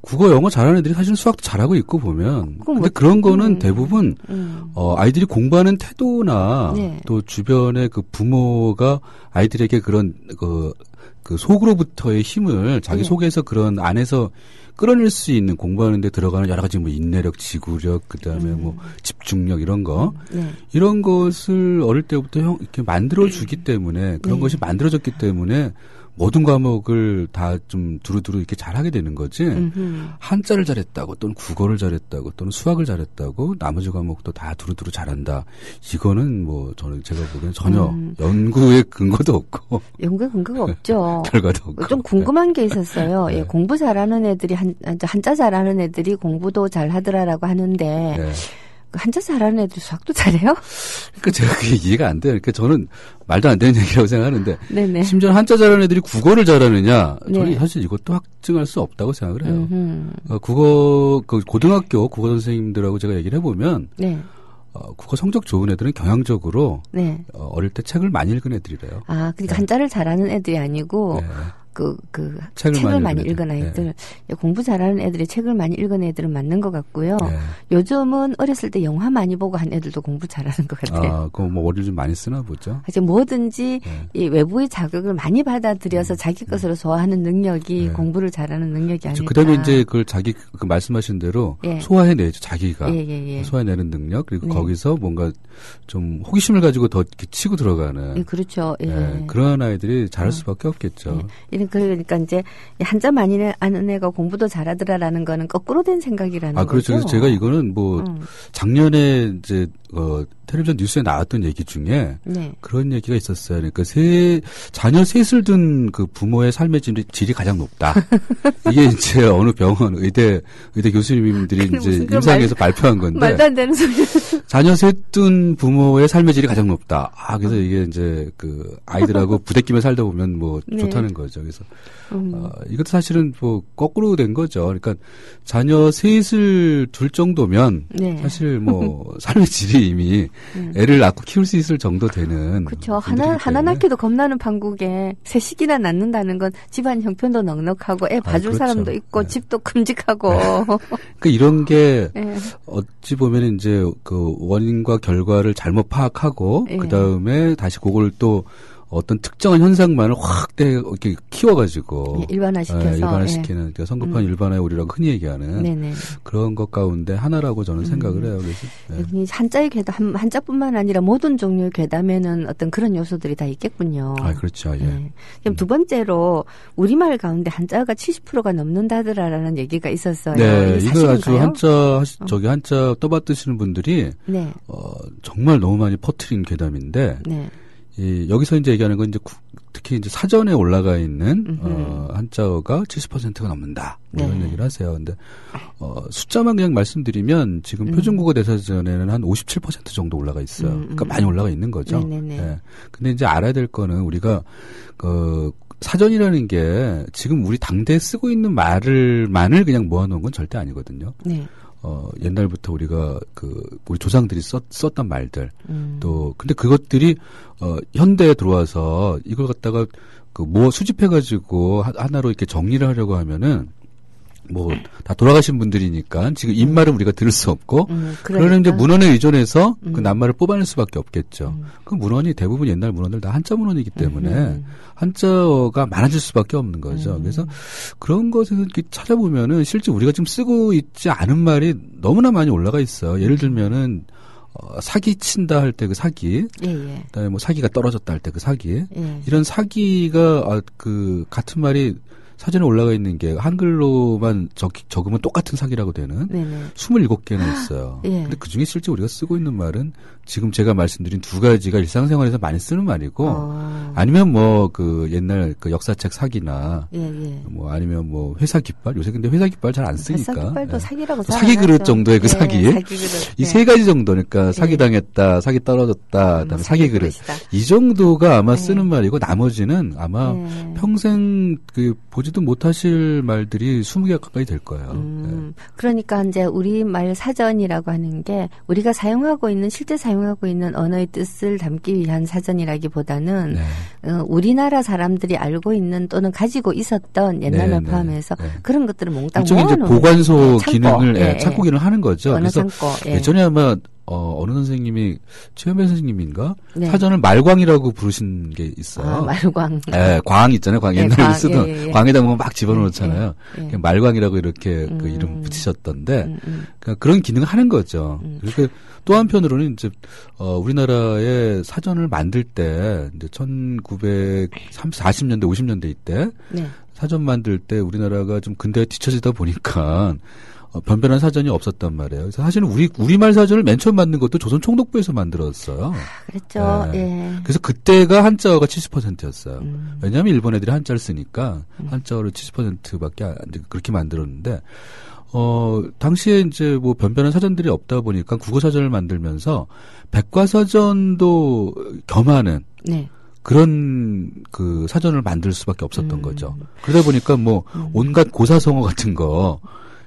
국어, 영어 잘하는 애들이 사실 수학도 잘하고 있고 보면. 근데 그런 거는 대부분, 아이들이 공부하는 태도나 또 주변의 그 부모가 아이들에게 그런, 그 속으로부터의 힘을 자기 속에서 그런 안에서 끌어낼 수 있는, 공부하는 데 들어가는 여러 가지 뭐 인내력, 지구력, 그 다음에 뭐 집중력 이런 거. 이런 것을 어릴 때부터 이렇게 만들어주기 때문에, 그런 것이 만들어졌기 때문에 모든 과목을 다 좀 두루두루 이렇게 잘하게 되는 거지. 한자를 잘했다고 또는 국어를 잘했다고 또는 수학을 잘했다고 나머지 과목도 다 두루두루 잘한다. 이거는 뭐 제가 보기엔 전혀 연구의 근거도 없고. 연구의 근거가 없죠. 결과도 없고. 좀 궁금한 게 있었어요. 공부 잘하는 애들이 한자 잘하는 애들이 공부도 잘하더라라고 하는데 한자 잘하는 애들 수학도 잘해요? 그러니까 제가 그게 이해가 안 돼요. 그러니까 저는 말도 안 되는 얘기라고 생각하는데 심지어 한자 잘하는 애들이 국어를 잘하느냐? 저는 사실 이것도 확증할 수 없다고 생각을 해요. 고등학교 국어 선생님들하고 제가 얘기를 해보면 국어 성적 좋은 애들은 경향적으로 네. 어릴 때 책을 많이 읽은 애들이래요. 아, 그러니까 한자를 잘하는 애들이 아니고 네. 책을 많이 읽은 아이들. 네. 공부 잘하는 애들이 책을 많이 읽은 애들은 맞는 것 같고요. 네. 요즘은 어렸을 때 영화 많이 보고 한 애들도 공부 잘하는 것 같아요. 아, 그거 뭐 머리를 좀 많이 쓰나 보죠. 이제 뭐든지 이 외부의 자극을 많이 받아들여서 자기 것으로 소화하는 능력이 공부를 잘하는 능력이 아닐까. 그다음에 이제 그걸 자기 그 말씀하신 대로 소화해내죠. 자기가 소화해내는 능력 그리고 거기서 뭔가 좀 호기심을 가지고 더 이렇게 치고 들어가는. 그렇죠. 그런 아이들이 잘할 수밖에 없겠죠. 그러니까 이제 한자 많이 아는 애가 공부도 잘하더라라는 거는 거꾸로 된 생각이라는 거죠. 그렇죠. 그래서 제가 이거는 뭐 작년에 이제 텔레비전 뉴스에 나왔던 얘기 중에 그런 얘기가 있었어요. 그러니까 자녀 셋을 둔 그 부모의 삶의 질이 가장 높다. 이게 이제 어느 병원 의대 교수님들이 이제 임상에서 발표한 건데. 말도 안 되는 소리. 자녀 셋 둔 부모의 삶의 질이 가장 높다. 그래서 이게 이제 그 아이들하고 부대끼며 살다 보면 뭐 좋다는 거죠. 그래서 이것도 사실은 뭐 거꾸로 된 거죠. 그러니까 자녀 셋을 둘 정도면 사실 뭐 삶의 질이 이미 애를 낳고 키울 수 있을 정도 되는. 그렇죠. 하나 낳기도 겁나는 판국에 셋씩이나 낳는다는 건 집안 형편도 넉넉하고 애 봐줄 그렇죠. 사람도 있고 집도 큼직하고. 그러니까 이런 게 어찌 보면 이제 그 원인과 결과를 잘못 파악하고 그 다음에 다시 그걸 또 어떤 특정한 현상만을 확 이렇게 키워가지고 일반화시켜서 일반화시키는 그러니까 성급한 일반화의 오류라고 흔히 얘기하는 그런 것 가운데 하나라고 저는 생각을 해요. 그래서 한자의 괴담, 한자뿐만 아니라 모든 종류의 괴담에는 어떤 그런 요소들이 다 있겠군요. 그렇죠. 그럼 두 번째로 우리말 가운데 한자가 70%가 넘는다더라라는 얘기가 있었어요. 네, 이거 아주 한자 떠받드시는 분들이 정말 너무 많이 퍼뜨린 괴담인데. 여기서 이제 얘기하는 건 이제 특히 이제 사전에 올라가 있는 한자어가 70%가 넘는다. 이런 얘기를 하세요. 근데 숫자만 그냥 말씀드리면 지금 표준국어 대사전에는 한 57% 정도 올라가 있어요. 그러니까 많이 올라가 있는 거죠. 근데 이제 알아야 될 거는 우리가 사전이라는 게 지금 우리 당대에 쓰고 있는 말을만을 그냥 모아놓은 건 절대 아니거든요. 옛날부터 우리가 우리 조상들이 썼던 말들 근데 그것들이 현대에 들어와서 이걸 갖다가 수집해가지고 하나로 이렇게 정리를 하려고 하면은 다 돌아가신 분들이니까 지금 입말은 우리가 들을 수 없고 그러면 이제 문헌에 의존해서 그 낱말을 뽑아낼 수밖에 없겠죠. 그 문헌이 대부분 옛날 문헌들 다 한자 문헌이기 때문에 한자어가 많아질 수밖에 없는 거죠. 그래서 그런 것에서 이렇게 찾아보면은 실제 우리가 지금 쓰고 있지 않은 말이 너무나 많이 올라가 있어요. 예를 들면은 사기 친다 할 때 그 사기, 그다음에 뭐 사기가 떨어졌다 할 때 그 사기, 이런 사기가 같은 말이 사전에 올라가 있는 게 한글로만 적으면 똑같은 사기라고 되는 27개나 있어요. 근데 그중에 실제 우리가 쓰고 있는 말은 지금 제가 말씀드린 두 가지가 일상생활에서 많이 쓰는 말이고 아니면 옛날 역사책 사기나 아니면 회사 깃발 요새 근데 회사 깃발 잘 안 쓰니까 회사 깃발도 사기라고 사기 그릇 정도의 그 사기 이 세 가지 정도니까 사기 당했다, 사기 떨어졌다, 그다음에 사기 그릇 이 정도가 아마 쓰는 말이고 나머지는 아마 평생 보지도 못하실 말들이 20개 가까이 될 거예요. 그러니까 이제 우리말 사전이라고 하는 게 우리가 실제 사용하고 있는 언어의 뜻을 담기 위한 사전이라기보다는 우리나라 사람들이 알고 있는 또는 가지고 있었던 옛날말 포함해서 그런 것들을 몽땅 모아놓은 이제 보관소 기능을 창고 기능을 하는 거죠. 그래서 예전에 아마 어느 선생님이 최현배 선생님인가 사전을 말광이라고 부르신 게 있어요. 말광. 광 있잖아요. 광 옛날에 쓰던 광에다 보면 막 집어넣잖아요. 말광이라고 이렇게 그 이름 붙이셨던데 그러니까 그런 기능을 하는 거죠. 그리고 또 한편으로는 이제 우리나라의 사전을 만들 때 이제 1940년대 50년대 이때 사전 만들 때 우리나라가 좀 근대에 뒤처지다 보니까 변변한 사전이 없었단 말이에요. 그래서 사실은 우리말 사전을 맨 처음 만든 것도 조선총독부에서 만들었어요. 그랬죠. 그래서 그때가 한자어가 70%였어요. 왜냐하면 일본 애들이 한자를 쓰니까 한자어를 70%밖에 그렇게 만들었는데 당시에 이제 변변한 사전들이 없다 보니까 국어 사전을 만들면서 백과사전도 겸하는 그런 그 사전을 만들 수밖에 없었던 거죠. 그러다 보니까 온갖 고사성어 같은 거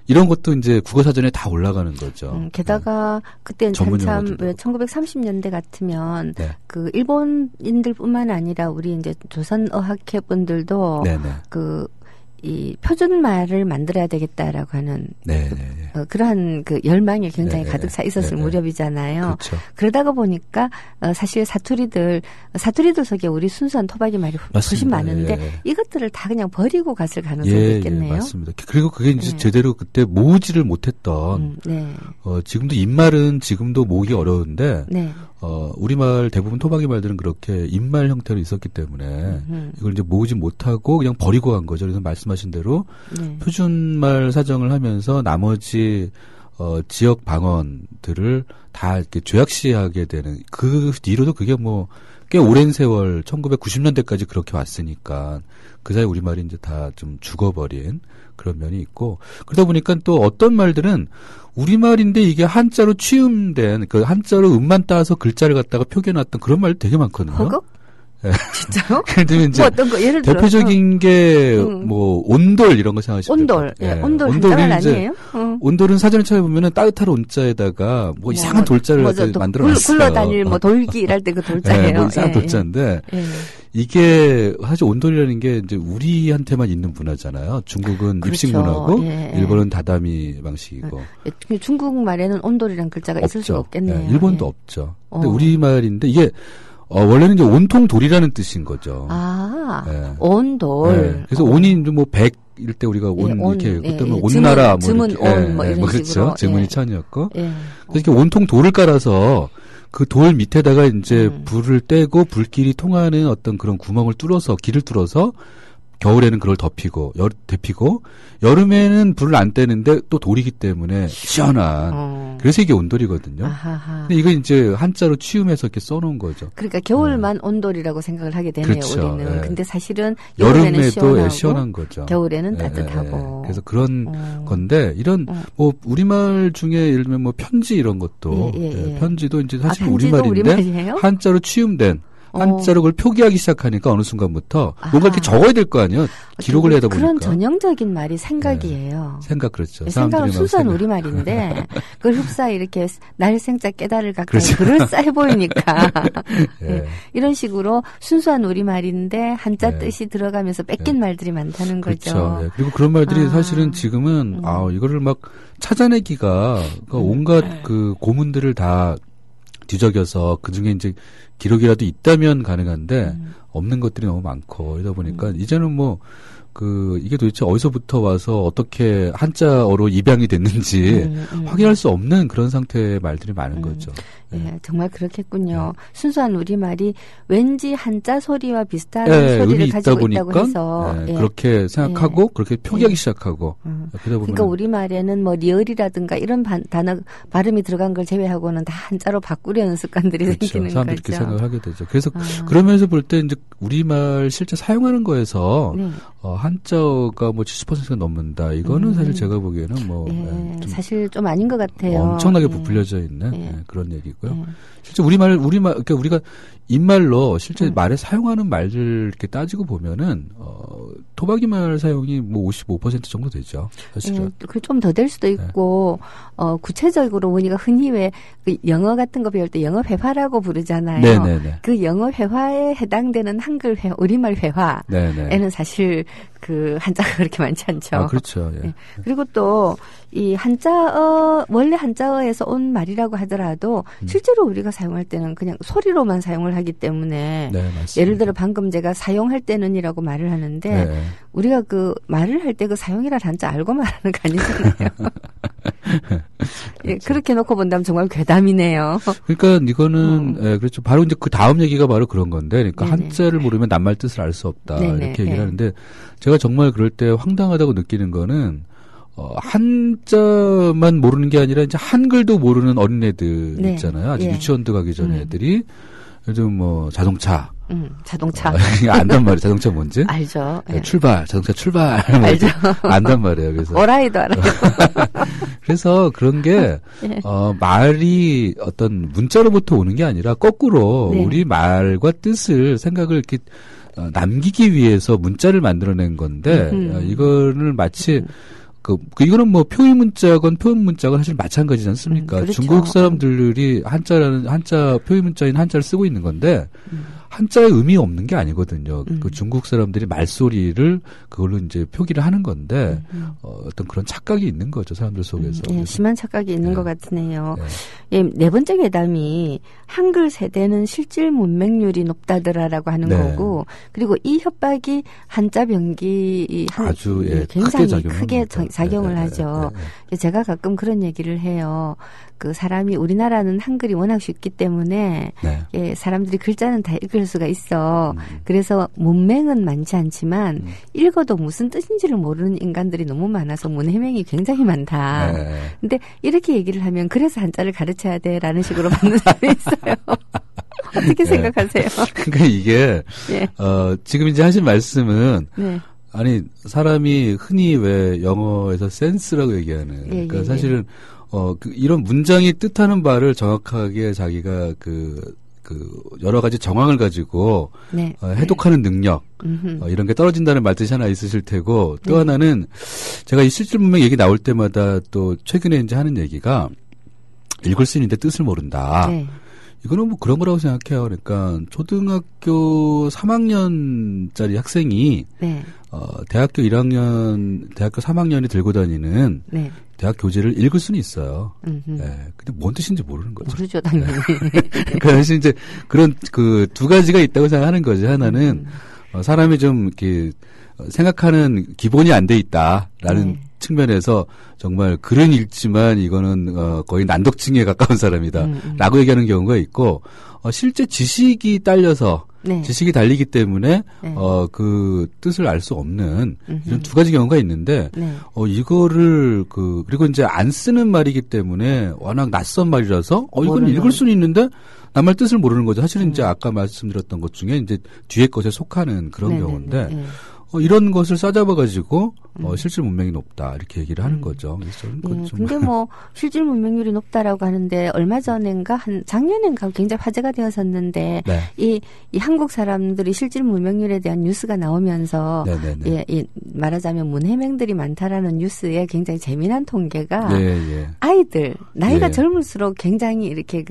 이런 것도 이제 국어사전에 다 올라가는 거죠. 게다가 그때 한참 1930년대 같으면 그 일본인들뿐만 아니라 우리 이제 조선어학회 분들도 이 표준말을 만들어야 되겠다라고 하는 그러한 그 열망이 굉장히 가득 차 있었을 무렵이잖아요. 그렇죠. 그러다가 보니까 사실 사투리들 속에 우리 순수한 토박이 말이 훨씬 많은데 이것들을 다 그냥 버리고 갔을 가능성이 있겠네요. 맞습니다. 그리고 그게 이제 제대로 그때 모으지를 못했던 지금도 입말은 지금도 모으기 어려운데 우리말 대부분 토박이 말들은 그렇게 입말 형태로 있었기 때문에 이걸 이제 모으지 못하고 그냥 버리고 간 거죠. 그래서 말씀하신 대로 표준말 사정을 하면서 나머지 지역 방언들을 다 이렇게 죄악시하게 되는 그 뒤로도 그게 뭐 꽤 오랜 세월 1990년대까지 그렇게 왔으니까 그 사이 우리말이 이제 다 좀 죽어버린 그런 면이 있고 그러다 보니까 또 어떤 말들은 우리말인데 이게 한자로 취음된 그 한자로 음만 따서 글자를 갖다가 표기해놨던 그런 말도 되게 많거든요. 허걱? 진짜요? 그래도 이제 뭐 어떤 거 예를 들어 대표적인 게 뭐 온돌 이런 거 생각하시면 온돌, 온돌 한자말 아니에요? 온돌은 사전에 찾아보면은 따뜻한 온자에다가 뭐 이상한 돌자를 만들어놨어요. 굴러다닐 뭐 돌기 일할 때 그 돌자예요. 뭐 이상한 돌자인데 이게 사실 온돌이라는 게 이제 우리한테만 있는 문화잖아요. 중국은 입식문화고 일본은 다다미 방식이고. 중국 말에는 온돌이란 글자가 없죠. 있을 수가 없겠네요. 일본도 없죠. 근데 우리 말인데 이게 원래는 이제 온통 돌이라는 뜻인 거죠. 온돌. 그래서 온이 뭐 100일 때 우리가 온 이렇게 그때는 온나라 주문 온 뭐 이런 그렇죠. 식으로. 제문이 천이었고. 그래서 이렇게 온통 돌을 깔아서 그 돌 밑에다가 이제 불을 떼고 불길이 통하는 어떤 그런 구멍을 뚫어서 길을 뚫어서 겨울에는 그걸 데피고 여름에는 불을 안 떼는데 또 돌이기 때문에 시원한 그래서 이게 온돌이거든요. 근데 이거 이제 한자로 취음해서 이렇게 써놓은 거죠. 그러니까 겨울만 온돌이라고 생각을 하게 되네요. 그렇죠. 우리는. 근데 사실은 여름에도 시원한 거죠. 겨울에는 따뜻하고. 그래서 그런 건데 이런 뭐 우리말 중에 예를 들면 뭐 편지 이런 것도 편지도 이제 사실 우리말인데 한자로 취음된 한자로 그걸 표기하기 시작하니까 어느 순간부터 뭔가 이렇게 적어야 될 거 아니에요. 기록을 하다 보니까. 그런 전형적인 말이 생각이에요. 생각 그렇죠. 생각은 순수한 우리말인데 그걸 흡사 이렇게 날생자 깨달을 가까이 그럴싸해 보이니까 이런 식으로 순수한 우리말인데 한자 뜻이 들어가면서 뺏긴 말들이 많다는 거죠. 그렇죠. 그리고 그런 말들이 사실은 지금은 이거를 막 찾아내기가 온갖 그 고문들을 다 뒤적여서 그중에 이제 기록이라도 있다면 가능한데 없는 것들이 너무 많고 이러다 보니까 이제는 뭐 이게 도대체 어디서부터 와서 어떻게 한자어로 입양이 됐는지 확인할 수 없는 그런 상태의 말들이 많은 거죠. 정말 그렇겠군요. 순수한 우리말이 왠지 한자 소리와 비슷한 소리를 가지고 있다고 해서 그렇게 생각하고 그렇게 표기하기 시작하고 그러다 보면 그러니까 우리말에는 뭐 리을이라든가 이런 단어 발음이 들어간 걸 제외하고는 다 한자로 바꾸려는 습관들이 생기는 거죠. 사람들이 그렇게 생각을 하게 되죠. 그래서 그러면서 볼 때 이제 우리말 실제 사용하는 거에서 한자가 뭐 70%가 넘는다. 이거는 사실 제가 보기에는 뭐 좀 사실 좀 아닌 것 같아요. 엄청나게 부풀려져 있는 그런 얘기고요. 실제 우리말 그러니까 우리가 입말로 실제 말에 사용하는 말들 이렇게 따지고 보면은 토박이 말 사용이 뭐 55% 정도 되죠. 사실은. 그 좀 더 될 수도 있고 구체적으로 우리가 흔히 왜 그 영어 같은 거 배울 때 영어 회화라고 부르잖아요. 네네네. 그 영어 회화에 해당되는 한글 회화, 우리말 회화에는 사실 그 한자가 그렇게 많지 않죠. 그렇죠. 그리고 또 이 한자어 원래 한자어에서 온 말이라고 하더라도 실제로 우리가 사용할 때는 그냥 소리로만 사용을 하기 때문에 예를 들어 방금 제가 사용할 때는이라고 말을 하는데 우리가 그 말을 할 때 그 사용이라는 한자 알고 말하는 거 아니잖아요. 그렇게 놓고 본다면 정말 괴담이네요. 그러니까 이거는 그렇죠. 바로 이제 그 다음 얘기가 바로 그런 건데, 그러니까 한자를 모르면 낱말 뜻을 알 수 없다 이렇게 얘기를 하는데 제가 정말 그럴 때 황당하다고 느끼는 거는 한자만 모르는 게 아니라 이제 한글도 모르는 어린애들 있잖아요. 아직 유치원도 가기 전 애들이 요즘 뭐 자동차. 안단 말이에요. 자동차 뭔지? 알죠. 출발, 자동차 출발. 알죠. 안단 말이에요. 그래서. 오라이도 알아요. 그래서 그런 게, 말이 어떤 문자로부터 오는 게 아니라 거꾸로 우리 말과 뜻을 생각을 이렇게 남기기 위해서 문자를 만들어낸 건데, 이거를 마치 이거는 뭐 표의 문자건 표현 문자건 사실 마찬가지지 않습니까? 그렇죠. 중국 사람들이 한자 표의 문자인 한자를 쓰고 있는 건데 한자의 의미 없는 게 아니거든요. 그 중국 사람들이 말소리를 그걸로 이제 표기를 하는 건데 어떤 그런 착각이 있는 거죠, 사람들 속에서. 예, 심한 착각이 있는 것 같으네요. 네. 예, 네 번째 괴담이 한글 세대는 실질 문맹률이 높다더라라고 하는 거고, 그리고 이 협박이 한자 병기 아주 굉장히 크게 작용을 하죠. 제가 가끔 그런 얘기를 해요. 그 사람이 우리나라는 한글이 워낙 쉽기 때문에 예, 사람들이 글자는 다 읽을 수가 있어. 그래서 문맹은 많지 않지만 읽어도 무슨 뜻인지를 모르는 인간들이 너무 많아서 문해명이 굉장히 많다. 근데 이렇게 얘기를 하면 그래서 한자를 가르쳐야 돼라는 식으로 받는 사람이 있어요. 어떻게 생각하세요? 그러니까 이게 지금 이제 하신 말씀은 아니 사람이 흔히 왜 영어에서 센스라고 얘기하는 그러니까 사실은 이런 문장이 뜻하는 바를 정확하게 자기가 여러 가지 정황을 가지고 해독하는 능력 이런 게 떨어진다는 말뜻이 하나 있으실 테고 또 하나는 제가 이 실질 문맹 얘기 나올 때마다 또 최근에 이제 하는 얘기가 읽을 수 있는데 뜻을 모른다. 이거는 뭐 그런 거라고 생각해요. 그러니까 초등학교 3학년짜리 학생이 대학교 3학년이 들고 다니는 대학 교재를 읽을 수는 있어요. 근데 뭔 뜻인지 모르는 거죠. 모르죠, 당연히. 그러니까 사실 이제 그런 두 가지가 있다고 생각하는 거죠. 하나는 사람이 좀 이렇게 생각하는 기본이 안 돼 있다라는 측면에서 정말 글은 읽지만 이거는 거의 난독증에 가까운 사람이다라고 얘기하는 경우가 있고 실제 지식이 딸려서 지식이 달리기 때문에 그 뜻을 알 수 없는 이런 두 가지 경우가 있는데 이거를 그리고 이제 안 쓰는 말이기 때문에 워낙 낯선 말이라서 이건 읽을 수는 있는데 남말 뜻을 모르는 거죠. 사실은 이제 아까 말씀드렸던 것 중에 이제 뒤에 것에 속하는 그런 경우인데 이런 것을 싸잡아가지고 실질 문맹이 높다 이렇게 얘기를 하는 거죠. 근데 뭐 실질 문맹률이 높다라고 하는데 얼마 전인가 작년인가 굉장히 화제가 되었었는데 이 한국 사람들이 실질 문맹률에 대한 뉴스가 나오면서 말하자면 문해명들이 많다라는 뉴스에 굉장히 재미난 통계가 아이들 나이가 젊을수록 굉장히 이렇게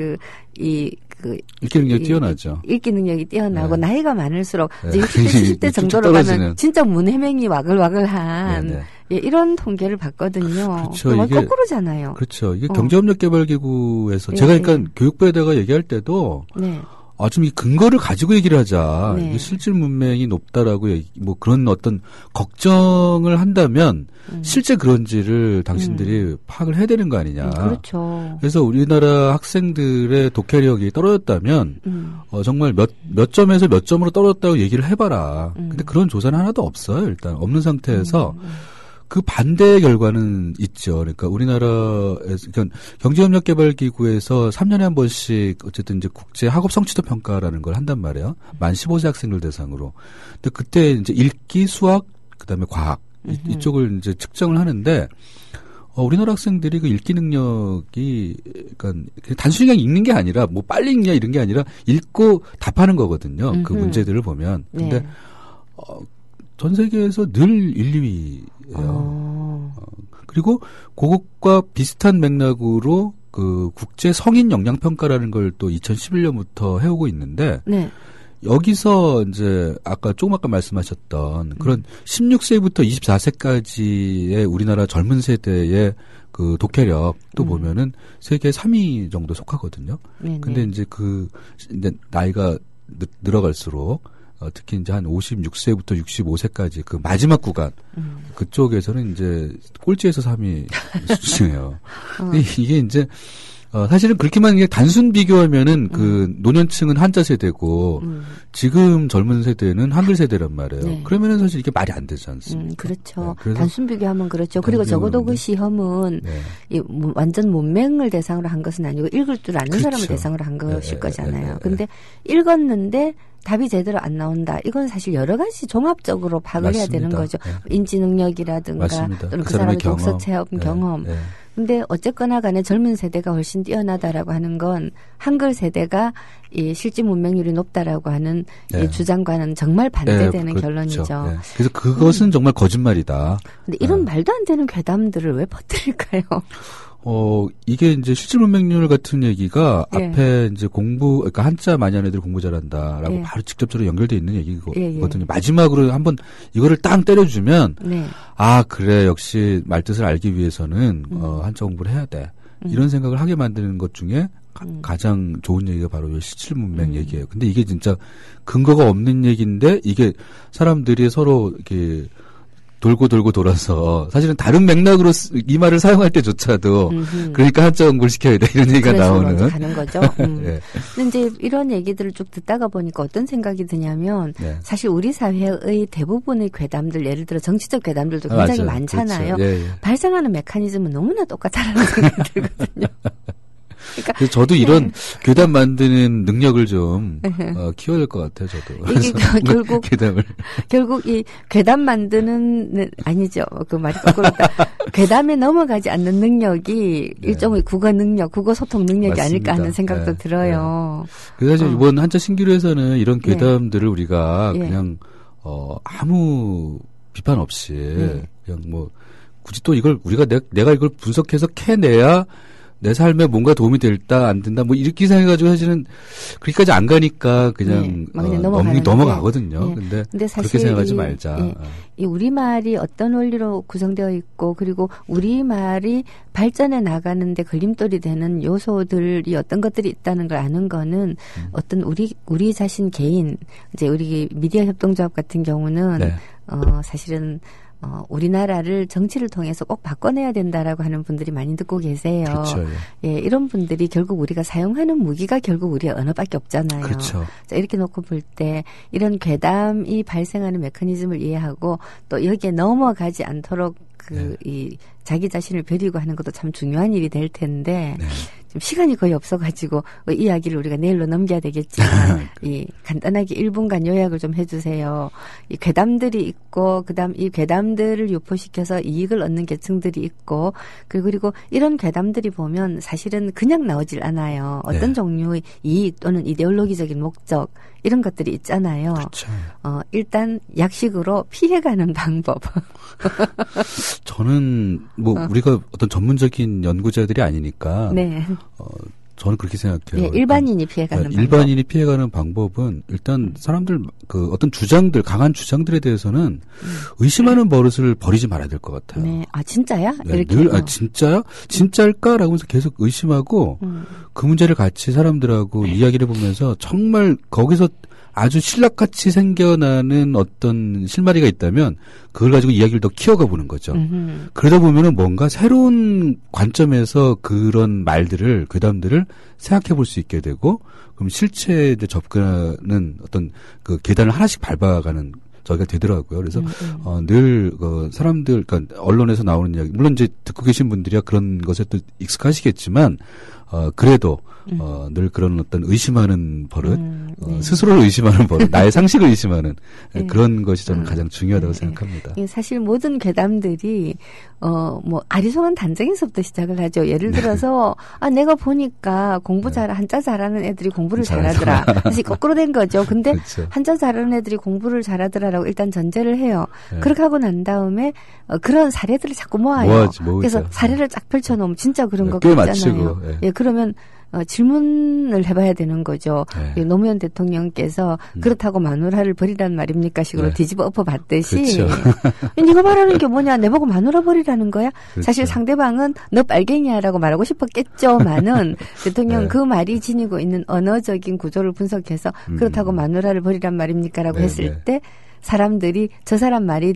읽기 능력이 뛰어나죠. 읽기 능력이 뛰어나고 나이가 많을수록 이제 60대, 70대 정도로 가면 진짜 문해명이 와글와글한 이런 통계를 봤거든요. 그렇죠. 이게 거꾸로잖아요. 그렇죠. 이게 경제협력개발기구에서 제가 그러니까 교육부에다가 얘기할 때도 좀 이 근거를 가지고 얘기를 하자. 이게 실질 문맹이 높다라고 뭐 그런 어떤 걱정을 한다면 실제 그런지를 당신들이 파악을 해야 되는 거 아니냐. 그렇죠. 그래서 우리나라 학생들의 독해력이 떨어졌다면 정말 몇 점에서 몇 점으로 떨어졌다고 얘기를 해봐라. 근데 그런 조사는 하나도 없어요. 일단 없는 상태에서 그 반대의 결과는 있죠. 그러니까 우리나라에서 경제협력개발기구에서 3년에 한 번씩 어쨌든 이제 국제 학업 성취도 평가라는 걸 한단 말이에요. 만 15세 학생들 대상으로. 근데 그때 이제 읽기, 수학, 그다음에 과학 이쪽을 이제 측정을 하는데 우리나라 학생들이 그 읽기 능력이 그러니까 단순히 그냥 읽는 게 아니라 뭐 빨리 읽냐 이런 게 아니라 읽고 답하는 거거든요. 그 문제들을 보면. 근데 전 세계에서 늘 1, 2위예요. 그리고 그것과 비슷한 맥락으로 그 국제 성인 역량 평가라는 걸 또 2011년부터 해오고 있는데 여기서 이제 조금 아까 말씀하셨던 그런 16세부터 24세까지의 우리나라 젊은 세대의 그 독해력도 보면은 세계 3위 정도 속하거든요. 근데 이제 이제 나이가 늘어갈수록 특히 이제 한 56세부터 65세까지 그 마지막 구간 그쪽에서는 이제 꼴찌에서 3위 수준이에요. 이게 이제 사실은 그렇게만 단순 비교하면은 그 노년층은 한자 세대고 지금 젊은 세대는 한글 세대란 말이에요. 그러면은 사실 이게 말이 안 되지 않습니까? 그렇죠. 단순 비교하면 그렇죠. 그리고 적어도 그 시험은 완전 문맹을 대상으로 한 것은 아니고 읽을 줄 아는 사람을 대상으로 한 것일 거잖아요. 근데 읽었는데 답이 제대로 안 나온다. 이건 사실 여러 가지 종합적으로 파악을 해야 되는 거죠. 네. 인지 능력이라든가 맞습니다. 또는 그 사람의 독서 체험 네. 경험. 네. 근데 어쨌거나 간에 젊은 세대가 훨씬 뛰어나다라고 하는 건 한글 세대가 이 실질 문맹률이 높다라고 하는 네. 이 주장과는 정말 반대되는 그렇죠. 결론이죠. 네. 그래서 그것은 정말 거짓말이다. 근데 이런 말도 안 되는 괴담들을 왜 퍼뜨릴까요? 이게 이제 실질 문맹률 같은 얘기가 예. 앞에 이제 그러니까 한자 많이 하는 애들이 공부 잘한다라고 예. 바로 직접적으로 연결돼 있는 얘기거든요. 예. 마지막으로 한번 이거를 땅 때려주면 네. 아, 그래. 역시 말뜻을 알기 위해서는 한자 공부를 해야 돼. 이런 생각을 하게 만드는 것 중에 가장 좋은 얘기가 바로 이 실질 문맹 얘기예요. 근데 이게 진짜 근거가 없는 얘기인데 이게 사람들이 서로 이렇게 돌고 돌아서 사실은 다른 맥락으로 이 말을 사용할 때조차도 그러니까 한자 공부를 시켜야 돼 이런 얘기가 나오는 가는 거죠. 네. 근데 이제 이런 얘기들을 쭉 듣다가 보니까 어떤 생각이 드냐면 네. 사실 우리 사회의 대부분의 괴담들 예를 들어 정치적 괴담들도 굉장히 맞아요. 많잖아요. 그렇죠. 예. 발생하는 메커니즘은 너무나 똑같다라는 생각이 들거든요. 그러니까 그래서 저도 이런 괴담 만드는 능력을 좀 키워야 될 것 같아요. 저도. 이게 결국 괴담을 결국 이 괴담 만드는 아니죠. 그 말이 거꾸로다. 괴담에 넘어가지 않는 능력이 네. 일종의 국어 능력, 국어 소통 능력이 맞습니다. 아닐까 하는 생각도 네. 들어요. 그래서 사실 이번 한자 신기루에서는 이런 예. 괴담들을 우리가 예. 그냥 아무 비판 없이 그냥 뭐 굳이 또 이걸 우리가 내가 이걸 분석해서 캐내야 내 삶에 뭔가 도움이 될다 안 된다 뭐 이렇게 생각해가지고 사실은 그렇게까지 안 가니까 그냥 그냥 넘어가거든요. 근데 사실 그렇게 생각하지 말자. 이 우리말이 어떤 원리로 구성되어 있고 그리고 우리말이 발전해 나가는데 걸림돌이 되는 요소들이 어떤 것들이 있다는 걸 아는 거는 어떤 우리 자신 개인 이제 우리 미디어 협동조합 같은 경우는 네. 사실은 우리나라를 정치를 통해서 꼭 바꿔내야 된다라고 하는 분들이 많이 듣고 계세요. 그렇죠. 예, 이런 분들이 결국 우리가 사용하는 무기가 결국 우리의 언어밖에 없잖아요. 그렇죠. 자, 이렇게 놓고 볼 때 이런 괴담이 발생하는 메커니즘을 이해하고 또 여기에 넘어가지 않도록 이 자기 자신을 버리고 하는 것도 참 중요한 일이 될 텐데 네. 좀 시간이 거의 없어가지고 이 이야기를 우리가 내일로 넘겨야 되겠지만 이 간단하게 1분간 요약을 좀 해주세요. 이 괴담들이 있고 그다음 이 괴담들을 유포시켜서 이익을 얻는 계층들이 있고 그리고 이런 괴담들이 보면 사실은 그냥 나오질 않아요. 어떤 네. 종류의 이익 또는 이데올로기적인 목적 이런 것들이 있잖아요. 그렇죠. 일단 약식으로 피해가는 방법. 저는 뭐 우리가 어떤 전문적인 연구자들이 아니니까 네. 저는 그렇게 생각해요. 네, 일반인이 피해가는 방법. 일반인이 피해가는 방법은 일단 사람들 그 어떤 주장들 강한 주장들에 대해서는 의심하는 버릇을 버리지 말아야 될 것 같아요. 네, 아 진짜야? 네, 이렇게 늘 진짜야? 진짜일까라고 하면서 계속 의심하고 그 문제를 같이 사람들하고 이야기를 해보면서 정말 거기서 아주 신락같이 생겨나는 어떤 실마리가 있다면 그걸 가지고 이야기를 더 키워가 보는 거죠. 그러다 보면은 뭔가 새로운 관점에서 그런 말들을 괴담들을 생각해 볼 수 있게 되고 그럼 실체에 접근하는 어떤 그 계단을 하나씩 밟아가는 저희가 되더라고요. 그래서 늘 사람들 그러니까 언론에서 나오는 이야기 물론 이제 듣고 계신 분들이야 그런 것에 또 익숙하시겠지만 그래도 늘 그런 어떤 의심하는 버릇, 네. 스스로를 의심하는 버릇, 나의 상식을 의심하는 그런 것이 저는 가장 중요하다고 생각합니다. 사실 모든 괴담들이 뭐 아리송한 단정에서부터 시작을 하죠. 예를 들어서 내가 보니까 한자 잘하는 애들이 공부를 잘하더라. 사실 거꾸로 된 거죠. 근데 그렇죠. 한자 잘하는 애들이 공부를 잘하더라라고 일단 전제를 해요. 네. 그렇게 하고 난 다음에 그런 사례들을 자꾸 모아요. 그래서 사례를 쫙 펼쳐놓으면 진짜 그런 거 같잖아요. 예, 그러면 질문을 해봐야 되는 거죠. 네. 노무현 대통령께서 그렇다고 마누라를 버리란 말입니까? 식으로 네. 뒤집어 엎어봤듯이 그렇죠. 네가 말하는 게 뭐냐? 내보고 마누라 버리라는 거야? 그렇죠. 사실 상대방은 너 빨갱이야라고 말하고 싶었겠죠만은 대통령 네. 그 말이 지니고 있는 언어적인 구조를 분석해서 그렇다고 마누라를 버리란 말입니까라고 네, 했을 네. 때 사람들이 저 사람 말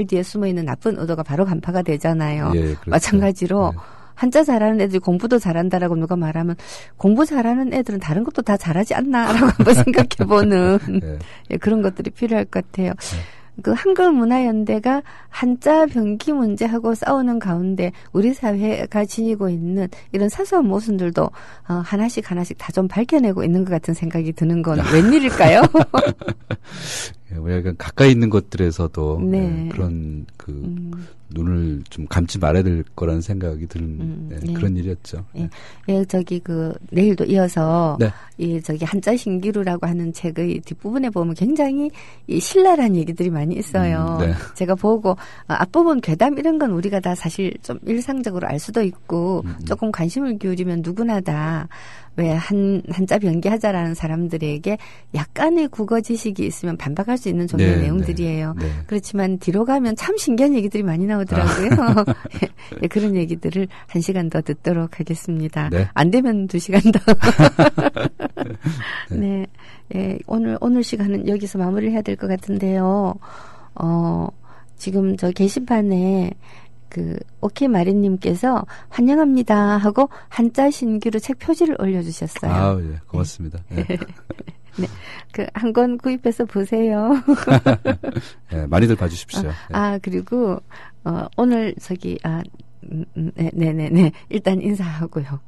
뒤에 숨어있는 나쁜 의도가 바로 간파가 되잖아요. 예, 그렇죠. 마찬가지로 네. 한자 잘하는 애들이 공부도 잘한다라고 누가 말하면 공부 잘하는 애들은 다른 것도 다 잘하지 않나라고 한번 생각해보는 네. 예, 그런 것들이 필요할 것 같아요. 그 한글문화연대가 한자 병기 문제하고 싸우는 가운데 우리 사회가 지니고 있는 이런 사소한 모순들도 하나씩 다 좀 밝혀내고 있는 것 같은 생각이 드는 건 웬일일까요? 약간 가까이 있는 것들에서도 네. 네, 그런 눈을 좀 감지 말아야 될 거라는 생각이 드는 네, 그런 일이었죠. 예, 예, 내일도 이어서 네. 한자 신기루라고 하는 책의 뒷부분에 보면 굉장히 신랄한 얘기들이 많이 있어요. 네. 제가 보고 앞부분 괴담 이런 건 우리가 다 사실 좀 일상적으로 알 수도 있고 조금 관심을 기울이면 누구나 다 왜 한자 변기하자라는 사람들에게 약간의 국어 지식이 있으면 반박할 수 있는 종류의 네, 내용들이에요. 네. 그렇지만 뒤로 가면 참 신기한 얘기들이 많이 나오더라고요. 예, 그런 얘기들을 1시간 더 듣도록 하겠습니다. 네. 안 되면 2시간 더. 네. 예, 오늘 시간은 여기서 마무리를 해야 될 것 같은데요. 지금 저 게시판에 오케이 마리님께서 환영합니다 하고 한자 신규로 책 표지를 올려주셨어요. 아, 예, 고맙습니다. 네. 네, 한 권 구입해서 보세요. 네, 많이들 봐주십시오. 그리고 오늘 네네네 일단 인사하고요.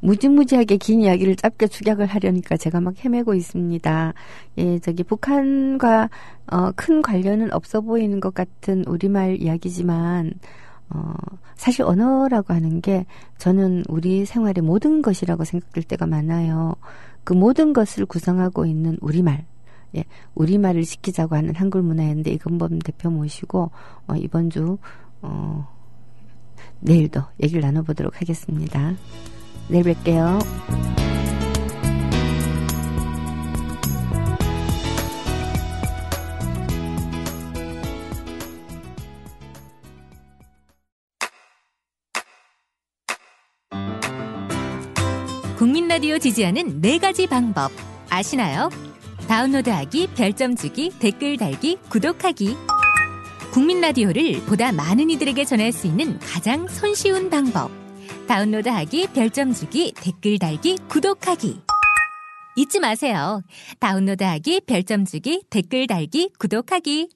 무지무지하게 긴 이야기를 짧게 축약을 하려니까 제가 막 헤매고 있습니다. 예, 북한과 큰 관련은 없어 보이는 것 같은 우리말 이야기지만 사실 언어라고 하는 게 저는 우리 생활의 모든 것이라고 생각될 때가 많아요. 그 모든 것을 구성하고 있는 우리말. 예, 우리말을 지키자고 하는 한글문화연대 이건범 대표 모시고 이번 주 내일도 얘기를 나눠보도록 하겠습니다. 내일 뵐게요. 국민라디오 지지하는 4가지 방법 아시나요? 다운로드하기, 별점 주기, 댓글 달기, 구독하기. 국민라디오를 보다 많은 이들에게 전할 수 있는 가장 손쉬운 방법. 다운로드하기, 별점 주기, 댓글 달기, 구독하기. 잊지 마세요. 다운로드하기, 별점 주기, 댓글 달기, 구독하기.